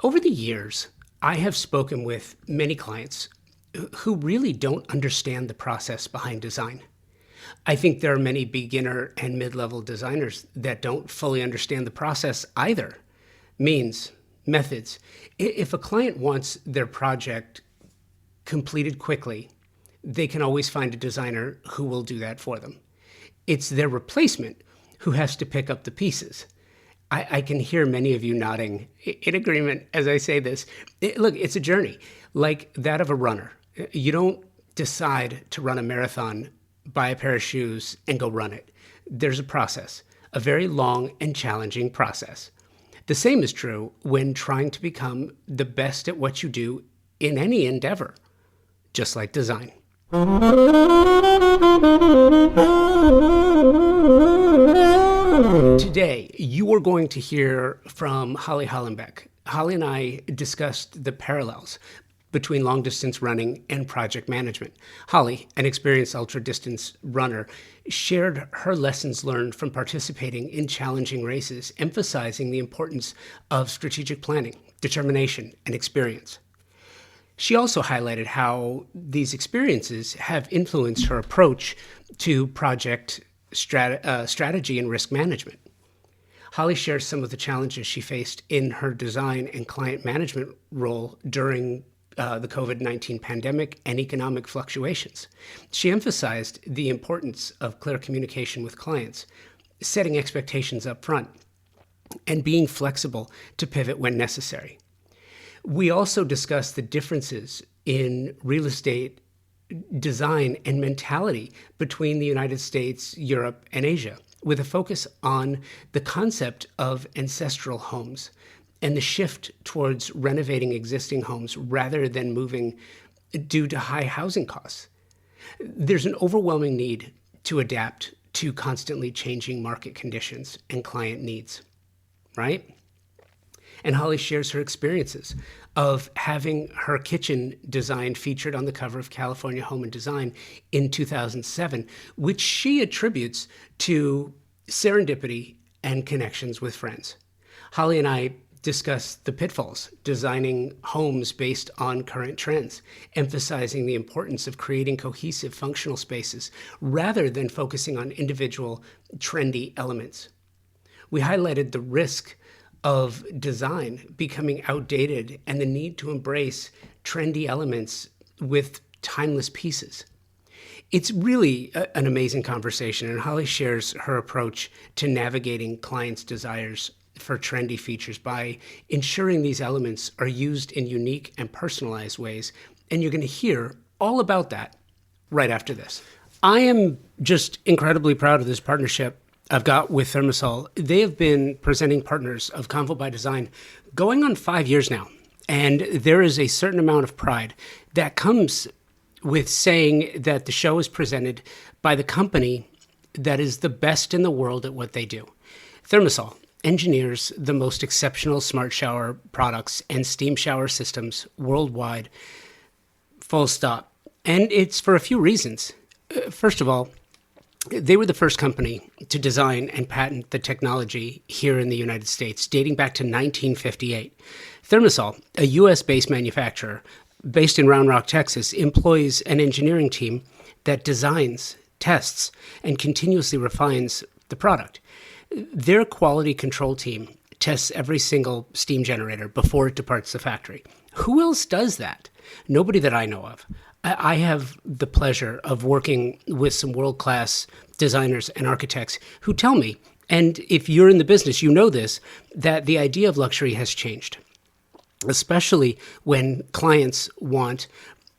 Over the years, I have spoken with many clients who really don't understand the process behind design. I think there are many beginner and mid-level designers that don't fully understand the process either. Means, methods. If a client wants their project completed quickly, they can always find a designer who will do that for them. It's their replacement who has to pick up the pieces. I can hear many of you nodding in agreement as I say this. Look, it's a journey like that of a runner. You don't decide to run a marathon, buy a pair of shoes, and go run it. There's a process, a very long and challenging process. The same is true when trying to become the best at what you do in any endeavor, just like design. Today, you are going to hear from Holle Hollenbeck. Holle and I discussed the parallels between long-distance running and project management. Holle, an experienced ultra-distance runner, shared her lessons learned from participating in challenging races, emphasizing the importance of strategic planning, determination, and experience. She also highlighted how these experiences have influenced her approach to project strategy and risk management. Holle shares some of the challenges she faced in her design and client management role during the COVID-19 pandemic and economic fluctuations. She emphasized the importance of clear communication with clients, setting expectations up front, and being flexible to pivot when necessary. We also discussed the differences in real estate design and mentality between the United States, Europe, and Asia, with a focus on the concept of ancestral homes and the shift towards renovating existing homes rather than moving due to high housing costs. There's an overwhelming need to adapt to constantly changing market conditions and client needs, right? And Holle shares her experiences of having her kitchen design featured on the cover of California Home and Design in 2007, which she attributes to serendipity and connections with friends. Holle and I discussed the pitfalls, designing homes based on current trends, emphasizing the importance of creating cohesive functional spaces rather than focusing on individual trendy elements. We highlighted the risk of design becoming outdated and the need to embrace trendy elements with timeless pieces. It's really an amazing conversation, and Holle shares her approach to navigating clients' desires for trendy features by ensuring these elements are used in unique and personalized ways, and you're going to hear all about that right after this. I am just incredibly proud of this partnership I've got with Thermosol. They have been presenting partners of Convo by Design going on 5 years now. And there is a certain amount of pride that comes with saying that the show is presented by the company that is the best in the world at what they do. Thermosol engineers the most exceptional smart shower products and steam shower systems worldwide, full stop. And it's for a few reasons. First of all, they were the first company to design and patent the technology here in the United States, dating back to 1958. Thermosol, a U.S.-based manufacturer based in Round Rock, Texas, employs an engineering team that designs, tests, and continuously refines the product. Their quality control team tests every single steam generator before it departs the factory. Who else does that? Nobody that I know of. I have the pleasure of working with some world-class designers and architects who tell me, and if you're in the business, you know this, that the idea of luxury has changed, especially when clients want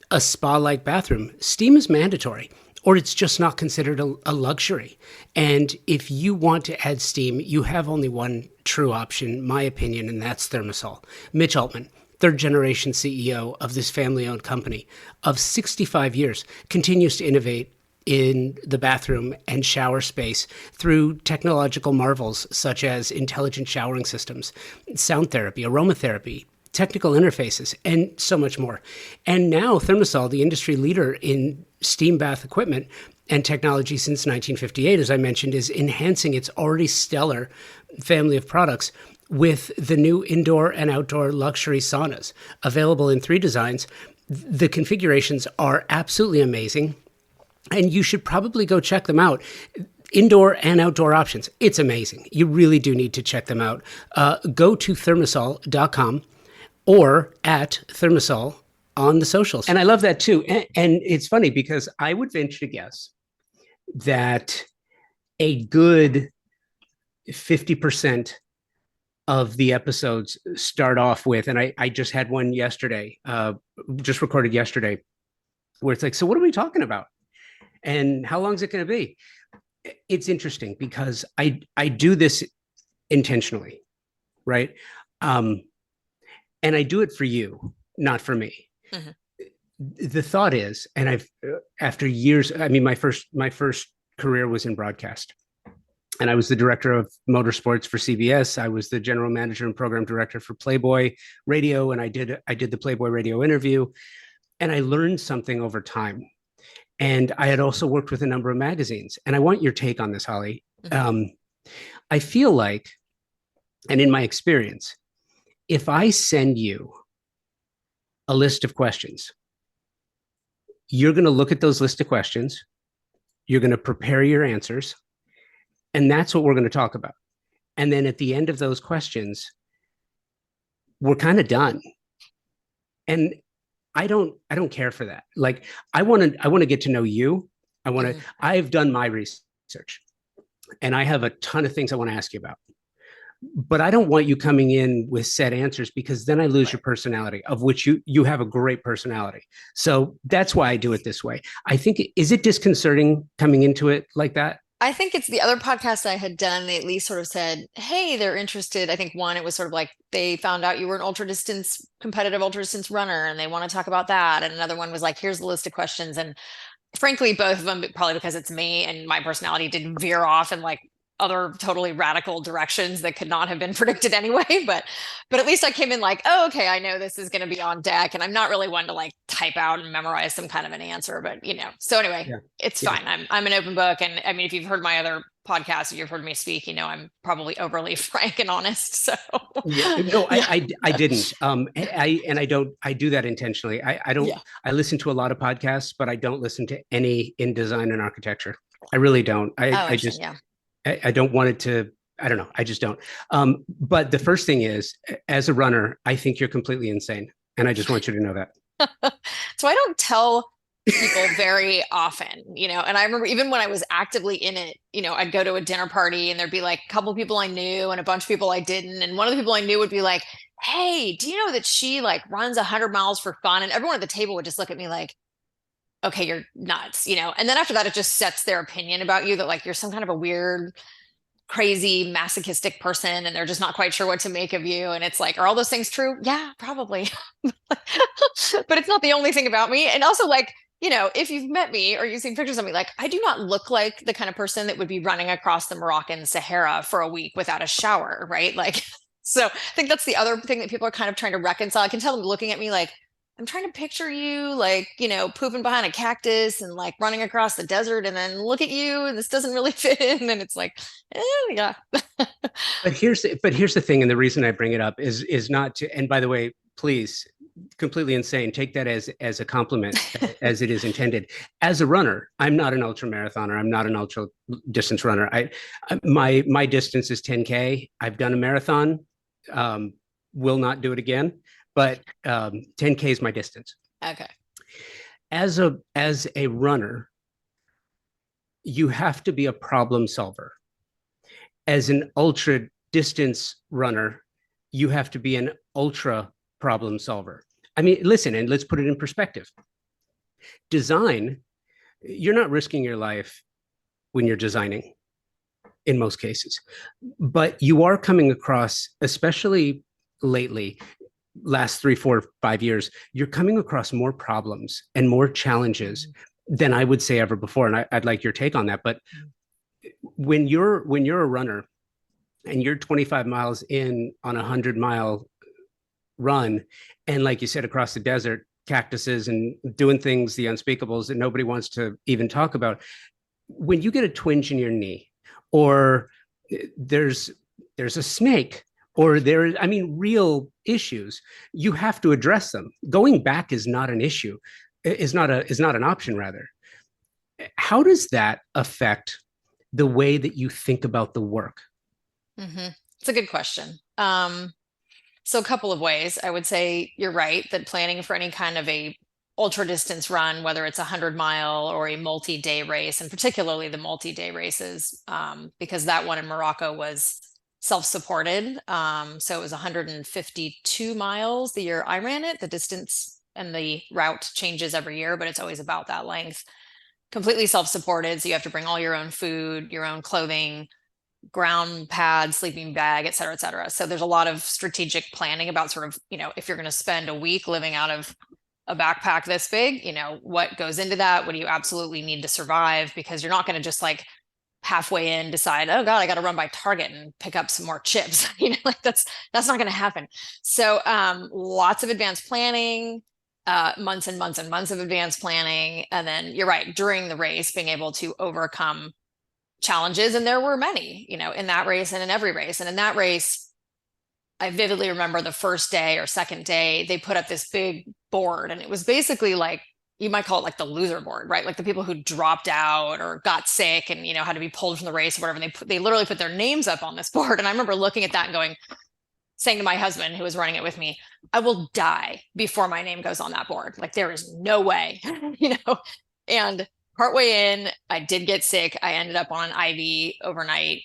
a spa-like bathroom. Steam is mandatory, or it's just not considered a luxury. And if you want to add steam, you have only one true option, my opinion, and that's Thermosol. Mitch Altman, third-generation CEO of this family-owned company of 65 years, continues to innovate in the bathroom and shower space through technological marvels such as intelligent showering systems, sound therapy, aromatherapy, technical interfaces, and so much more. And now Thermosol, the industry leader in steam bath equipment and technology since 1958, as I mentioned, is enhancing its already stellar family of products with the new indoor and outdoor luxury saunas available in 3 designs. The configurations are absolutely amazing, and you should probably go check them out. Indoor and outdoor options. It's amazing. You really do need to check them out. Go to thermasol.com or at thermasol on the socials. And I love that too. And it's funny because I would venture to guess that a good 50% of the episodes start off with, and I just had one yesterday, just recorded yesterday, where it's like, so what are we talking about? And how long is it going to be? It's interesting because I do this intentionally, right? And I do it for you, not for me. Mm-hmm. The thought is, and after years, I mean, my first career was in broadcast, and I was the director of motorsports for CBS. I was the general manager and program director for Playboy Radio, and I did the Playboy Radio interview, and I learned something over time. And I had also worked with a number of magazines. And I want your take on this, Holly. I feel like, and in my experience, if I send you a list of questions, you're going to look at those list of questions, you're going to prepare your answers, and that's what we're going to talk about. And then at the end of those questions, we're kind of done. And I don't care for that. Like, I want to get to know you. I've done my research, and I have a ton of things I want to ask you about, but I don't want you coming in with set answers, because then I lose your personality, of which you have a great personality. So that's why I do it this way. I think, is it disconcerting coming into it like that? I think it's the other podcasts I had done, they at least sort of said, hey, they're interested. I think one, it was sort of like they found out you were an competitive ultra distance runner, and they want to talk about that. And another one was like, here's the list of questions. And frankly, both of them, probably because it's me and my personality, did veer off in like other totally radical directions that could not have been predicted anyway. But at least I came in like, oh, okay, I know this is going to be on deck, and I'm not really one to like type out and memorize some kind of an answer, but so anyway, it's fine. I'm an open book. And I mean, if you've heard my other podcasts, if you've heard me speak, I'm probably overly frank and honest. So I didn't. I do that intentionally. I don't. I listen to a lot of podcasts, but I don't listen to any in design and architecture. I really don't. I don't want it to, I don't know. I just don't. But the first thing is, as a runner, I think you're completely insane. And I just want you to know that. So I don't tell people very often, and I remember even when I was actively in it, I'd go to a dinner party and there'd be like a couple of people I knew and a bunch of people I didn't. And one of the people I knew would be like, hey, do you know that she like runs 100 miles for fun? And everyone at the table would just look at me like, okay, you're nuts, and then after that, it just sets their opinion about you, that like you're some kind of a weird, crazy, masochistic person, and they're just not quite sure what to make of you. And it's like, are all those things true? Yeah, probably. But it's not the only thing about me. And also, like, if you've met me or you've seen pictures of me, like, I do not look like the kind of person that would be running across the Moroccan Sahara for a week without a shower, right? Like, so I think that's the other thing that people are kind of trying to reconcile. I can tell them looking at me like, I'm trying to picture you like, pooping behind a cactus and like running across the desert, and then look at you and this doesn't really fit in. And it's like, yeah. But here's the thing. And the reason I bring it up is not to, and by the way, please, completely insane. Take that as a compliment, as it is intended. As a runner, I'm not an ultra marathoner. I'm not an ultra distance runner. My distance is 10K. I've done a marathon. Will not do it again. But 10K is my distance. Okay. As a runner, you have to be a problem solver. As an ultra distance runner, you have to be an ultra problem solver. I mean, listen, and let's put it in perspective. Design, you're not risking your life when you're designing in most cases, but you are coming across, especially lately, last 3, 4, 5 years, you're coming across more problems and more challenges than I would say ever before. And I'd like your take on that. But when you're a runner and you're 25 miles in on a 100-mile run, and like you said, across the desert, cactuses and doing things, the unspeakables that nobody wants to even talk about, when you get a twinge in your knee, or there's a snake or there, I mean, real issues, you have to address them. Going back is not an issue, is not an option, rather. How does that affect the way that you think about the work? Hmm. It's a good question. So a couple of ways. I would say you're right that planning for any kind of a ultra distance run, whether it's a 100 mile or a multi-day race, and particularly the multi-day races, because that one in Morocco was self-supported. So it was 152 miles the year I ran it. The distance and the route changes every year, but it's always about that length. Completely self-supported. So you have to bring all your own food, your own clothing, ground pad, sleeping bag, et cetera, et cetera. So there's a lot of strategic planning about sort of, if you're going to spend a week living out of a backpack this big, what goes into that? What do you absolutely need to survive? Because you're not going to just like halfway in decide, oh God, I got to run by Target and pick up some more chips. Like that's not going to happen. So lots of advanced planning, months and months and months of advanced planning. And then you're right, during the race, being able to overcome challenges. And there were many, in that race and in every race. And in that race, I vividly remember the first day or second day, they put up this big board, and it was basically like, you might call it like the loser board, right? Like the people who dropped out or got sick and, had to be pulled from the race or whatever. And they literally put their names up on this board. And I remember looking at that and going, saying to my husband who was running it with me, I will die before my name goes on that board. Like there is no way, and partway in, I did get sick. I ended up on an IV overnight.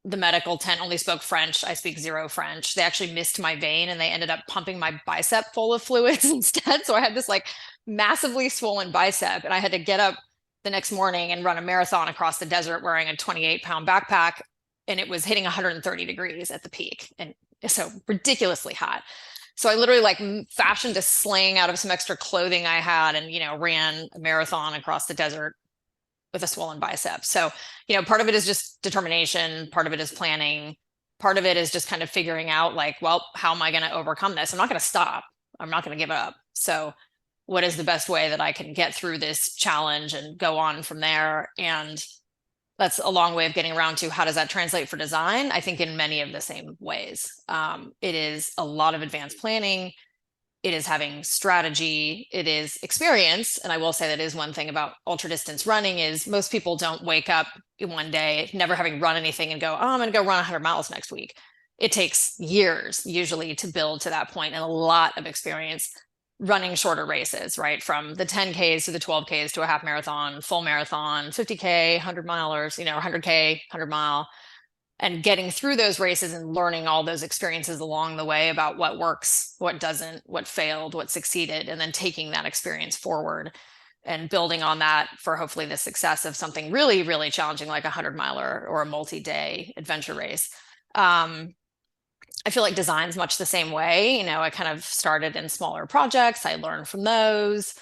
The medical tent only spoke French. I speak zero French. They actually missed my vein and they ended up pumping my bicep full of fluids instead. So I had this like massively swollen bicep, and I had to get up the next morning and run a marathon across the desert wearing a 28-pound backpack. And it was hitting 130 degrees at the peak. And so ridiculously hot. So I literally like fashioned a sling out of some extra clothing I had and, ran a marathon across the desert with a swollen bicep. So, part of it is just determination. Part of it is planning. Part of it is just kind of figuring out like, well, how am I going to overcome this? I'm not going to stop. I'm not going to give up. So what is the best way that I can get through this challenge and go on from there? And that's a long way of getting around to how does that translate for design? I think in many of the same ways. It is a lot of advanced planning. It is having strategy. It is experience. And I will say that is one thing about ultra distance running is most people don't wake up one day, never having run anything and go, oh, I'm going to go run 100 miles next week. It takes years usually to build to that point and a lot of experience running shorter races, right? From the 10Ks to the 12Ks to a half marathon, full marathon, 50K, 100 milers, 100K, 100 mile, and getting through those races and learning all those experiences along the way about what works, what doesn't, what failed, what succeeded, and then taking that experience forward and building on that for hopefully the success of something really, really challenging like a 100 miler or a multi-day adventure race. I feel like design's much the same way. I kind of started in smaller projects. I learned from those.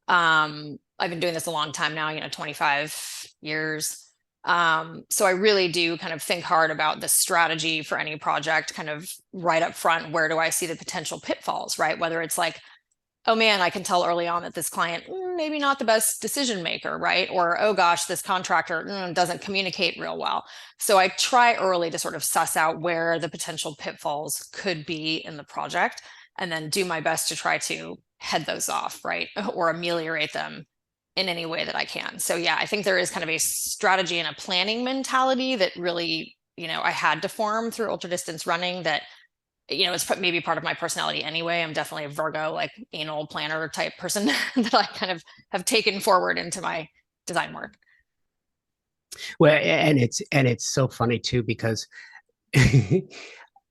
I've been doing this a long time now, 25 years. So I really do kind of think hard about the strategy for any project, kind of right up front. Where do I see the potential pitfalls, right? Whether it's like, oh man, I can tell early on that this client, maybe not the best decision maker, right? Or, oh gosh, this contractor doesn't communicate real well. So I try early to sort of suss out where the potential pitfalls could be in the project and then do my best to try to head those off, right? Or ameliorate them in any way that I can. So yeah, I think there is kind of a strategy and a planning mentality that really, I had to form through ultra distance running that it's maybe part of my personality anyway. I'm definitely a Virgo, like anal planner type person that I kind of have taken forward into my design work. Well, and it's so funny too because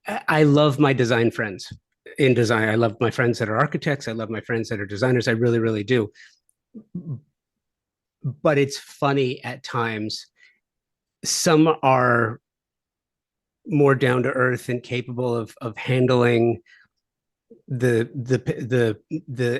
I love my design friends in design. I love my friends that are architects. I love my friends that are designers. I really, really do. But it's funny at times. Some are more down to earth and capable of handling the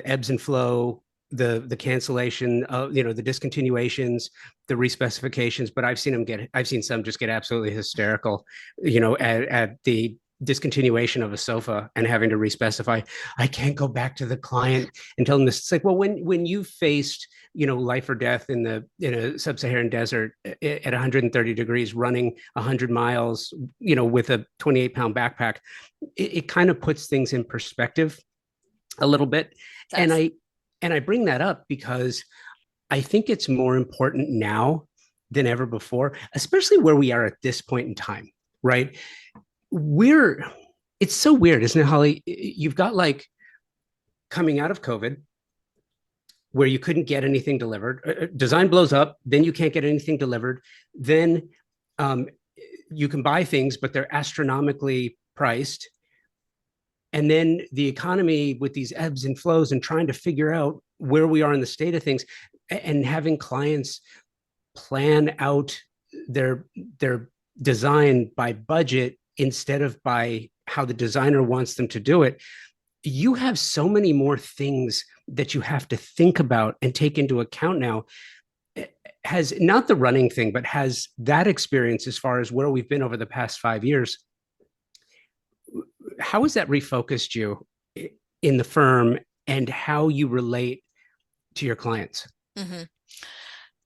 ebbs and flow, the cancellation of the discontinuations, the respecifications. But I've seen some just get absolutely hysterical, at the discontinuation of a sofa and having to respecify, I can't go back to the client and tell them this. It's like, well, when you faced, life or death in a sub-Saharan desert at 130 degrees, running 100 miles, with a 28-pound backpack, it kind of puts things in perspective a little bit. And I bring that up because I think it's more important now than ever before, especially where we are at this point in time, right? It's so weird, isn't it, Holly? You've got like coming out of COVID where you couldn't get anything delivered. Design blows up, then you can't get anything delivered. Then you can buy things, but they're astronomically priced. And then the economy with these ebbs and flows and trying to figure out where we are in the state of things, and having clients plan out their design by budget instead of by how the designer wants them to do it. You have so many more things that you have to think about and take into account now. Has not the running thing, but has that experience as far as where we've been over the past 5 years, how has that refocused you in the firm and how you relate to your clients? Mm-hmm.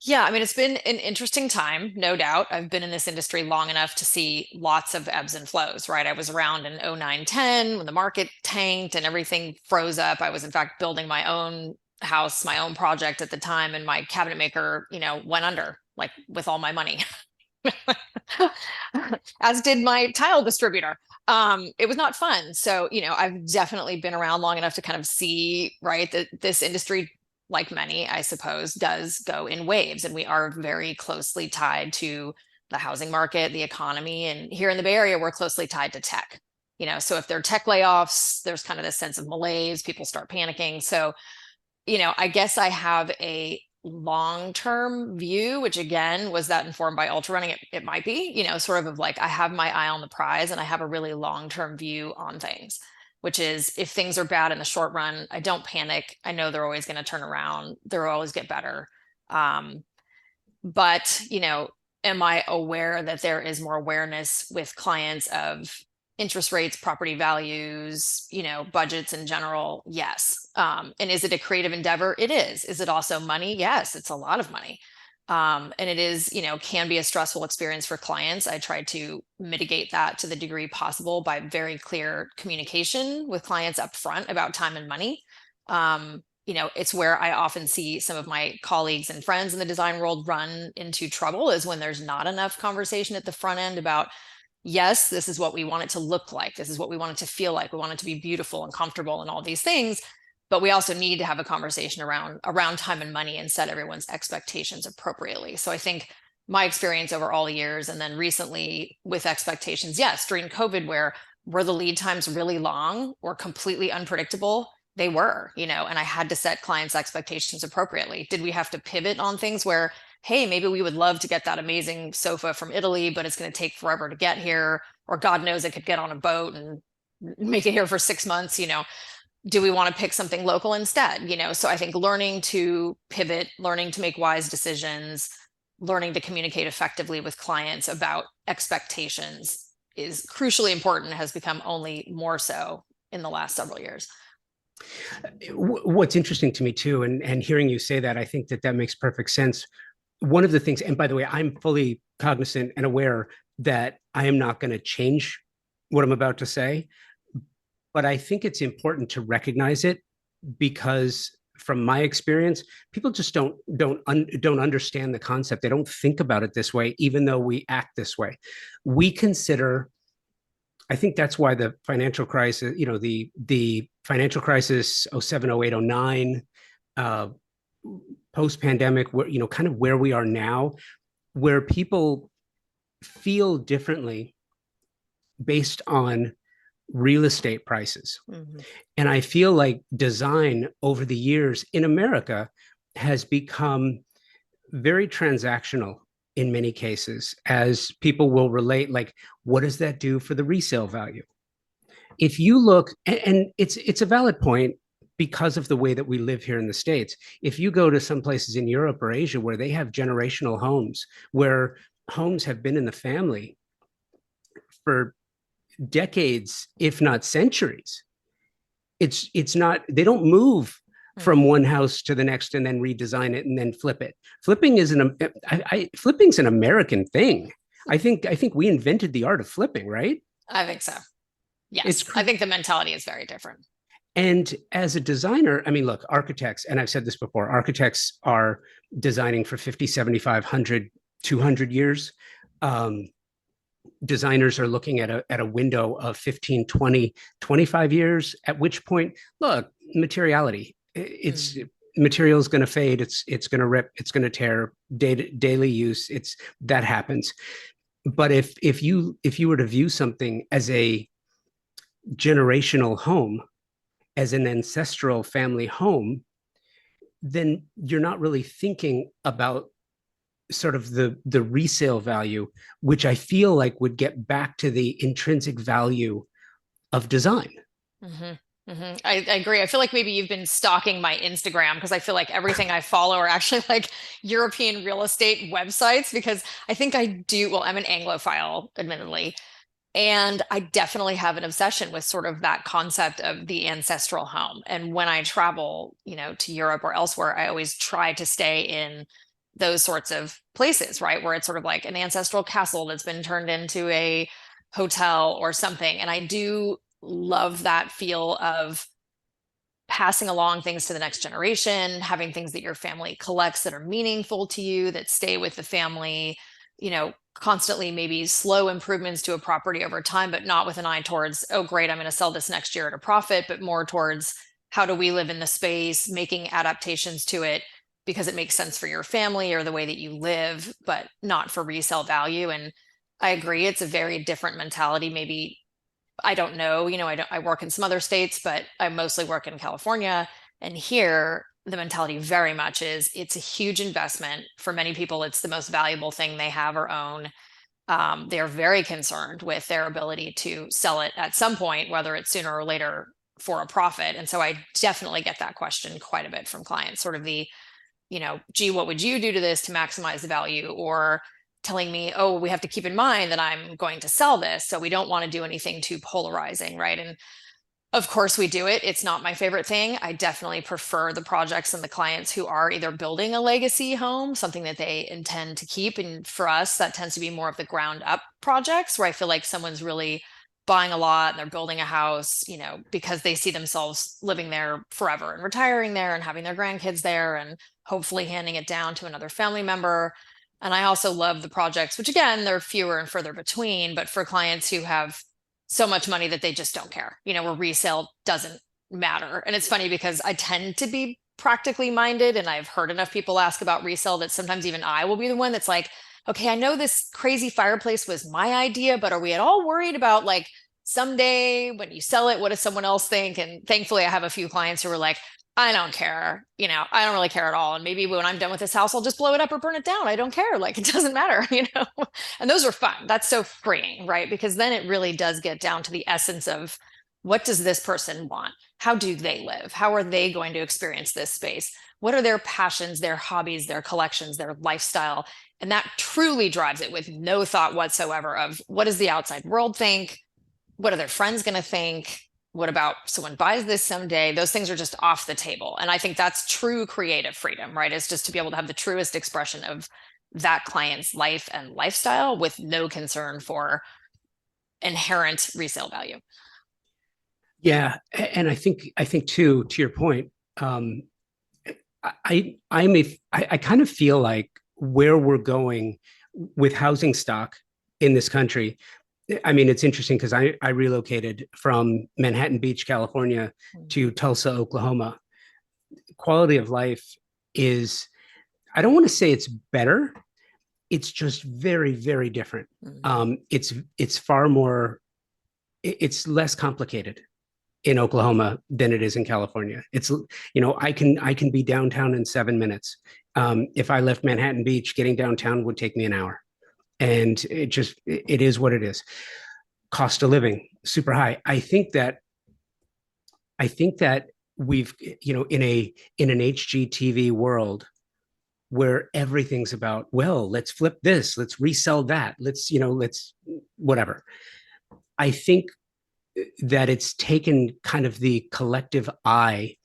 Yeah, I mean, it's been an interesting time, no doubt. I've been in this industry long enough to see lots of ebbs and flows, right? I was around in 09, 10 when the market tanked and everything froze up. I was, in fact, building my own house, my own project at the time, and my cabinet maker, went under, like with all my money, as did my tile distributor. It was not fun. So, I've definitely been around long enough to kind of see, right, that this industry, like many, I suppose, does go in waves. And we are very closely tied to the housing market, the economy. And here in the Bay Area, we're closely tied to tech. So if there are tech layoffs, there's kind of this sense of malaise, people start panicking. So, I guess I have a long-term view, which again, was that informed by ultra running? It might be, sort of like I have my eye on the prize and I have a really long-term view on things, which is if things are bad in the short run, I don't panic. I know they're always going to turn around. They'll always get better. But, am I aware that there is more awareness with clients of interest rates, property values, budgets in general? Yes. And is it a creative endeavor? It is. Is it also money? Yes, it's a lot of money. And it is, can be a stressful experience for clients. I try to mitigate that to the degree possible by very clear communication with clients up front about time and money. It's where I often see some of my colleagues and friends in the design world run into trouble, is when there's not enough conversation at the front end about, yes, this is what we want it to look like. This is what we want it to feel like. We want it to be beautiful and comfortable and all these things. But we also need to have a conversation around time and money and set everyone's expectations appropriately. So I think my experience over all the years, and then recently with expectations, yes, during COVID, were the lead times really long or completely unpredictable? They were, and I had to set clients' expectations appropriately. Did we have to pivot on things where, hey, maybe we would love to get that amazing sofa from Italy, but it's going to take forever to get here, or God knows it could get on a boat and make it here for 6 months, do we want to pick something local instead? So I think learning to pivot, learning to make wise decisions, learning to communicate effectively with clients about expectations is crucially important, has become only more so in the last several years. What's interesting to me too, and hearing you say that, I think that makes perfect sense. One of the things, and by the way, I'm fully cognizant and aware that I am not going to change what I'm about to say, but I think it's important to recognize it, because from my experience, people just don't understand the concept. They don't think about it this way, even though we act this way. We consider, I think that's why the financial crisis, the financial crisis, 07, 08, 09, post-pandemic, kind of where we are now, where people feel differently based on real estate prices. Mm-hmm. And I feel like design over the years in America has become very transactional in many cases, as people will relate, like, what does that do for the resale value? If you look, and it's a valid point because of the way that we live here in the States. If you go to some places in Europe or Asia where they have generational homes, where homes have been in the family for decades, if not centuries. It's not, they don't move from Mhm. one house to the next and then redesign it and then flip it. Flipping is flipping's an American thing. I think we invented the art of flipping, right? I think so. It's Yes. I think the mentality is very different. And as a designer, I mean, look, architects, and I've said this before, architects are designing for 50, 75, 100, 200 years. Um, Designers are looking at a window of 15, 20, 25 years, at which point, look, materiality, it's Mm. material is going to fade, it's going to rip, it's going to tear, daily use, it's that happens. But if you were to view something as a generational home, as an ancestral family home, then you're not really thinking about sort of the resale value, which I feel like would get back to the intrinsic value of design. Hmm. Hmm. I agree. I feel like maybe you've been stalking my Instagram because I feel like everything I follow are actually like European real estate websites because I think I do. Well, I'm an Anglophile, admittedly, and I definitely have an obsession with sort of that concept of the ancestral home. And when I travel, to Europe or elsewhere, I always try to stay in those sorts of places, right? Where it's sort of like an ancestral castle that's been turned into a hotel or something. And I do love that feel of passing along things to the next generation, having things that your family collects that are meaningful to you, that stay with the family, constantly maybe slow improvements to a property over time, but not with an eye towards, oh, great, I'm going to sell this next year at a profit, but more towards how do we live in the space, making adaptations to it because it makes sense for your family or the way that you live, but not for resale value. And I agree, it's a very different mentality, maybe I don't know, I work in some other states, but I mostly work in California. And here, the mentality very much is it's a huge investment. For many people, it's the most valuable thing they have or own. They're very concerned with their ability to sell it at some point, whether it's sooner or later for a profit. And so I definitely get that question quite a bit from clients, sort of the, gee, what would you do to this to maximize the value? Or telling me, oh, we have to keep in mind that I'm going to sell this. So we don't want to do anything too polarizing, right? And of course, we do it. It's not my favorite thing. I definitely prefer the projects and the clients who are either building a legacy home, something that they intend to keep. And for us, that tends to be more of the ground up projects where I feel like someone's really buying a lot and they're building a house, because they see themselves living there forever and retiring there and having their grandkids there and hopefully handing it down to another family member. And I also love the projects, which again, they're fewer and further between, but for clients who have so much money that they just don't care, where resale doesn't matter. And it's funny because I tend to be practically minded and I've heard enough people ask about resale that sometimes even I will be the one that's like, okay, I know this crazy fireplace was my idea, but are we at all worried about like someday when you sell it, what does someone else think? And thankfully, I have a few clients who are like, I don't care. I don't really care at all. And maybe when I'm done with this house, I'll just blow it up or burn it down. I don't care. Like it doesn't matter, And those are fun. That's so freeing, right? Because then it really does get down to the essence of what does this person want? How do they live? How are they going to experience this space? What are their passions, their hobbies, their collections, their lifestyle? And that truly drives it with no thought whatsoever of what does the outside world think? What are their friends going to think? What about someone buys this someday? Those things are just off the table. And I think that's true creative freedom, right? Is just to be able to have the truest expression of that client's life and lifestyle with no concern for inherent resale value. Yeah, and I think too, to your point, um, I kind of feel like where we're going with housing stock in this country. I mean, it's interesting because I relocated from Manhattan Beach, California, to Tulsa, Oklahoma. Quality of life is, I don't want to say it's better. It's just very, very different. Mm-hmm. It's far more, it's less complicated in Oklahoma than it is in California. I can be downtown in 7 minutes. If I left Manhattan Beach, getting downtown would take me an hour, and it is what it is. Cost of living super high. I think that we've in an HGTV world where everything's about, well, let's flip this, let's resell that, let's whatever. I think that it's taken kind of the collective eye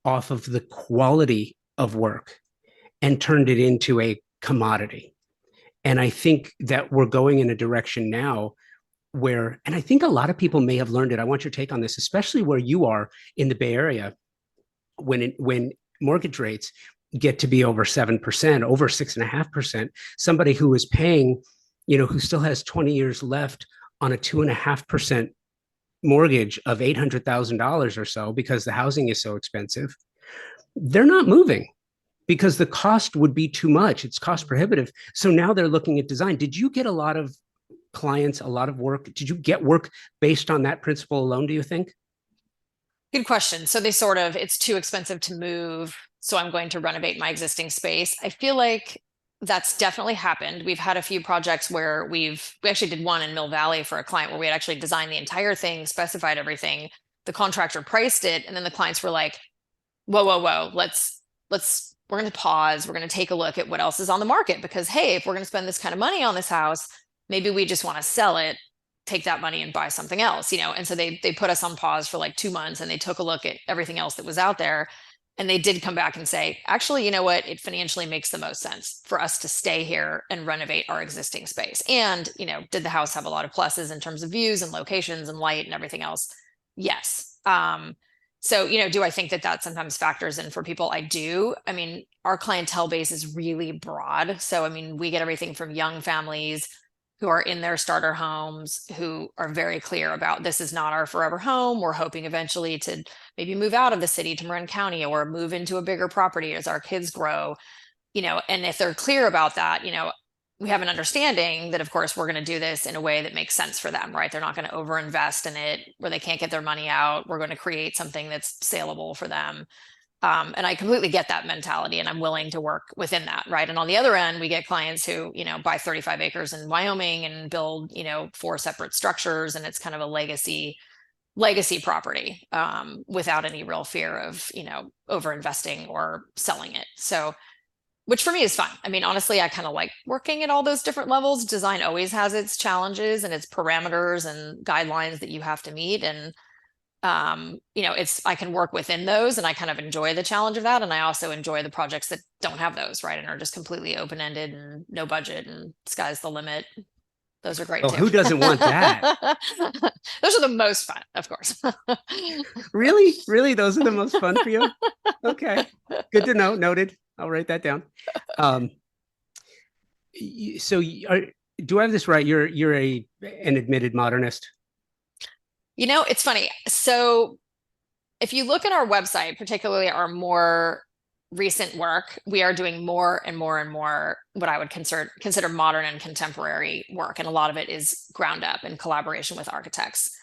off of the quality of work and turned it into a commodity. And I think that we're going in a direction now where, and I think a lot of people may have learned it. I want your take on this, especially where you are in the Bay Area, when mortgage rates get to be over 7%, over 6.5%, somebody who is paying, who still has 20 years left on a 2.5% mortgage of $800,000 or so because the housing is so expensive, they're not moving because the cost would be too much. It's cost prohibitive. So now they're looking at design. Did you get a lot of clients, a lot of work? Did you get work based on that principle alone, do you think? Good question. So it's too expensive to move, so I'm going to renovate my existing space. I feel like that's definitely happened. We've had a few projects where we actually did one in Mill Valley for a client where we had actually designed the entire thing, specified everything. The contractor priced it, and then the clients were like, whoa, whoa, whoa, we're going to pause. We're going to take a look at what else is on the market because, hey, if we're going to spend this kind of money on this house, maybe we just want to sell it, take that money and buy something else, And so they put us on pause for like 2 months and they took a look at everything else that was out there. And they did come back and say, actually, you know what? It financially makes the most sense for us to stay here and renovate our existing space. And, did the house have a lot of pluses in terms of views and locations and light and everything else? Yes. So, do I think that that sometimes factors in for people? I do. I mean, our clientele base is really broad. So, I mean, we get everything from young families who are in their starter homes, who are very clear about this is not our forever home. We're hoping eventually to maybe move out of the city to Marin County or move into a bigger property as our kids grow, and if they're clear about that, we have an understanding that, of course, we're going to do this in a way that makes sense for them, right? They're not going to overinvest in it where they can't get their money out. We're going to create something that's saleable for them. And I completely get that mentality and I'm willing to work within that, right? And on the other end, we get clients who, buy 35 acres in Wyoming and build, 4 separate structures, and it's kind of a legacy property, without any real fear of, over investing or selling it. So, which for me is fun. I mean, honestly, I kind of like working at all those different levels. Design always has its challenges and its parameters and guidelines that you have to meet. And I can work within those and I kind of enjoy the challenge of that. And I also enjoy the projects that don't have those, right? And are just completely open-ended and no budget and sky's the limit. Those are great Oh, too. who doesn't want that? Those are the most fun, of course. Really? Really? Those are the most fun for you? Okay. Good to know. Noted. I'll write that down. Um, so do I have this right? You're an admitted modernist. It's funny. So if you look at our website, particularly our more recent work, we are doing more and more and more what I would consider modern and contemporary work. And a lot of it is ground up in collaboration with architects.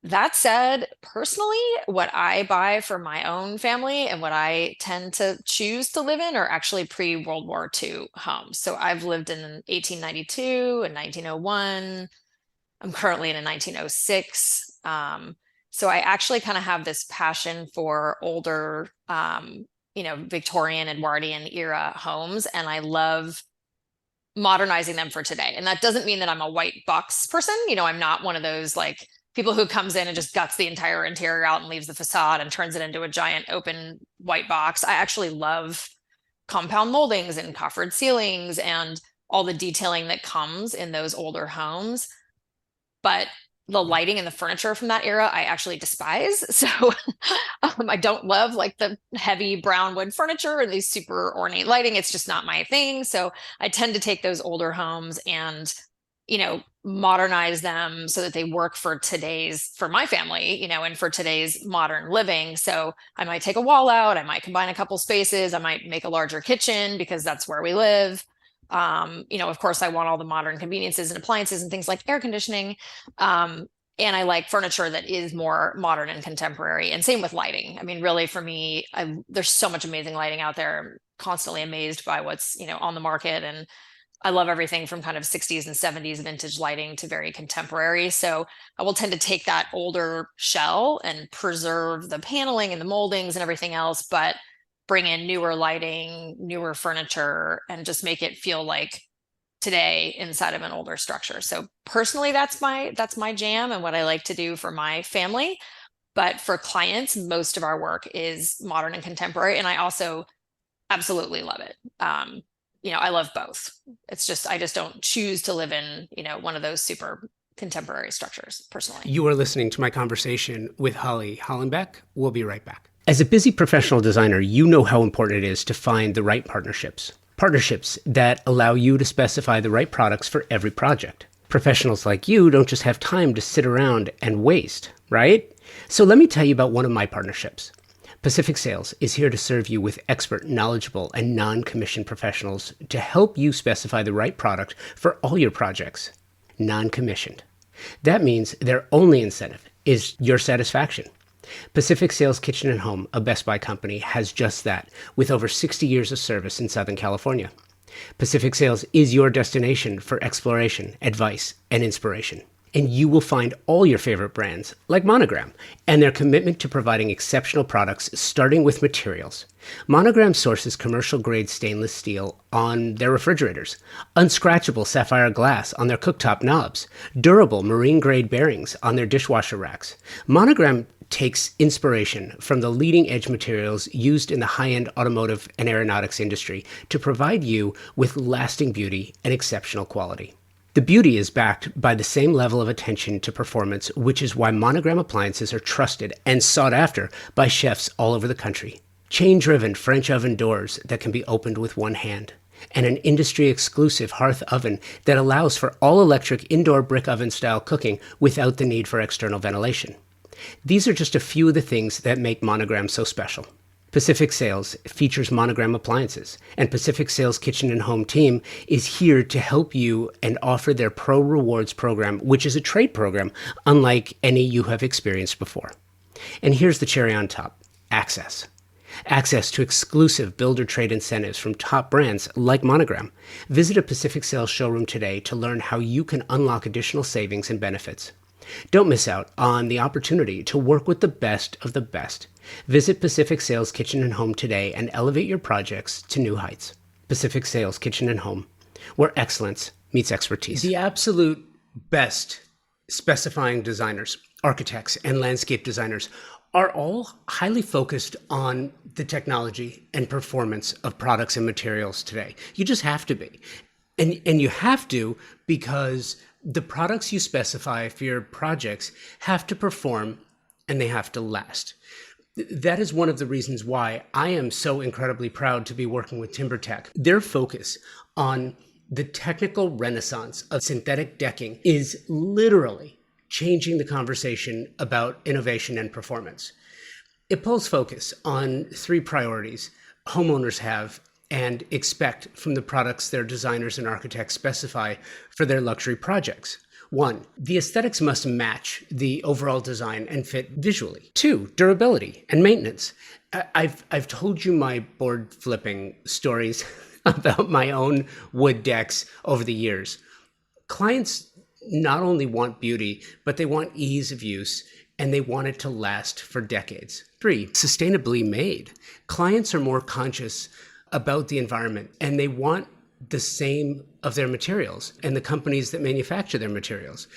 That said, personally, what I buy for my own family and what I tend to choose to live in are actually pre-World War II homes. So I've lived in 1892 and 1901. I'm currently in a 1906. So I actually kind of have this passion for older, Victorian, Edwardian era homes, and I love modernizing them for today. And that doesn't mean that I'm a white box person. I'm not one of those like people who comes in and just guts the entire interior out and leaves the facade and turns it into a giant open white box. I actually love compound moldings and coffered ceilings and all the detailing that comes in those older homes. But the lighting and the furniture from that era, I actually despise. So I don't love like the heavy brown wood furniture and these super ornate lighting. It's just not my thing. So I tend to take those older homes and, modernize them so that they work for my family, and for today's modern living. So I might take a wall out. I might combine a couple spaces. I might make a larger kitchen because that's where we live. Of course, I want all the modern conveniences and appliances and things like air conditioning. And I like furniture that is more modern and contemporary. And same with lighting. I mean, really, for me, there's so much amazing lighting out there. I'm constantly amazed by what's, on the market. And I love everything from kind of 60s and 70s vintage lighting to very contemporary. So I will tend to take that older shell and preserve the paneling and the moldings and everything else, but bring in newer lighting, newer furniture, and just make it feel like today inside of an older structure. So personally, that's my jam and what I like to do for my family. But for clients, most of our work is modern and contemporary, and I also absolutely love it. I love both. It's just I just don't choose to live in, one of those super contemporary structures personally. You are listening to my conversation with Holly Hollenbeck. We'll be right back. As a busy professional designer, you know how important it is to find the right partnerships. Partnerships that allow you to specify the right products for every project. Professionals like you don't just have time to sit around and waste, right? So let me tell you about one of my partnerships. Pacific Sales is here to serve you with expert, knowledgeable, and non-commissioned professionals to help you specify the right product for all your projects. Non-commissioned. That means their only incentive is your satisfaction. Pacific Sales Kitchen and Home, a Best Buy company, has just that, with over 60 years of service in Southern California. Pacific Sales is your destination for exploration, advice, and inspiration. And you will find all your favorite brands, like Monogram, and their commitment to providing exceptional products, starting with materials. Monogram sources commercial-grade stainless steel on their refrigerators, unscratchable sapphire glass on their cooktop knobs, durable marine-grade bearings on their dishwasher racks. Monogram takes inspiration from the leading-edge materials used in the high-end automotive and aeronautics industry to provide you with lasting beauty and exceptional quality. The beauty is backed by the same level of attention to performance, which is why Monogram appliances are trusted and sought after by chefs all over the country. Chain-driven French oven doors that can be opened with one hand, and an industry-exclusive hearth oven that allows for all-electric indoor brick oven-style cooking without the need for external ventilation. These are just a few of the things that make Monogram so special. Pacific Sales features Monogram appliances, and Pacific Sales Kitchen and Home team is here to help you and offer their Pro Rewards program, which is a trade program unlike any you have experienced before. And here's the cherry on top, access. Access to exclusive builder trade incentives from top brands like Monogram. Visit a Pacific Sales showroom today to learn how you can unlock additional savings and benefits. Don't miss out on the opportunity to work with the best of the best. Visit Pacific Sales Kitchen and Home today and elevate your projects to new heights. Pacific Sales Kitchen and Home, where excellence meets expertise. The absolute best specifying designers, architects, and landscape designers are all highly focused on the technology and performance of products and materials today. You just have to be. And you have to because the products you specify for your projects have to perform and they have to last. That is one of the reasons why I am so incredibly proud to be working with TimberTech. Their focus on the technical renaissance of synthetic decking is literally changing the conversation about innovation and performance. It pulls focus on three priorities homeowners have and expect from the products their designers and architects specify for their luxury projects. 1, the aesthetics must match the overall design and fit visually. 2, durability and maintenance. I've told you my board flipping stories about my own wood decks over the years. Clients not only want beauty, but they want ease of use and they want it to last for decades. 3, sustainably made. Clients are more conscious about the environment and they want the same of their materials and the companies that manufacture their materials.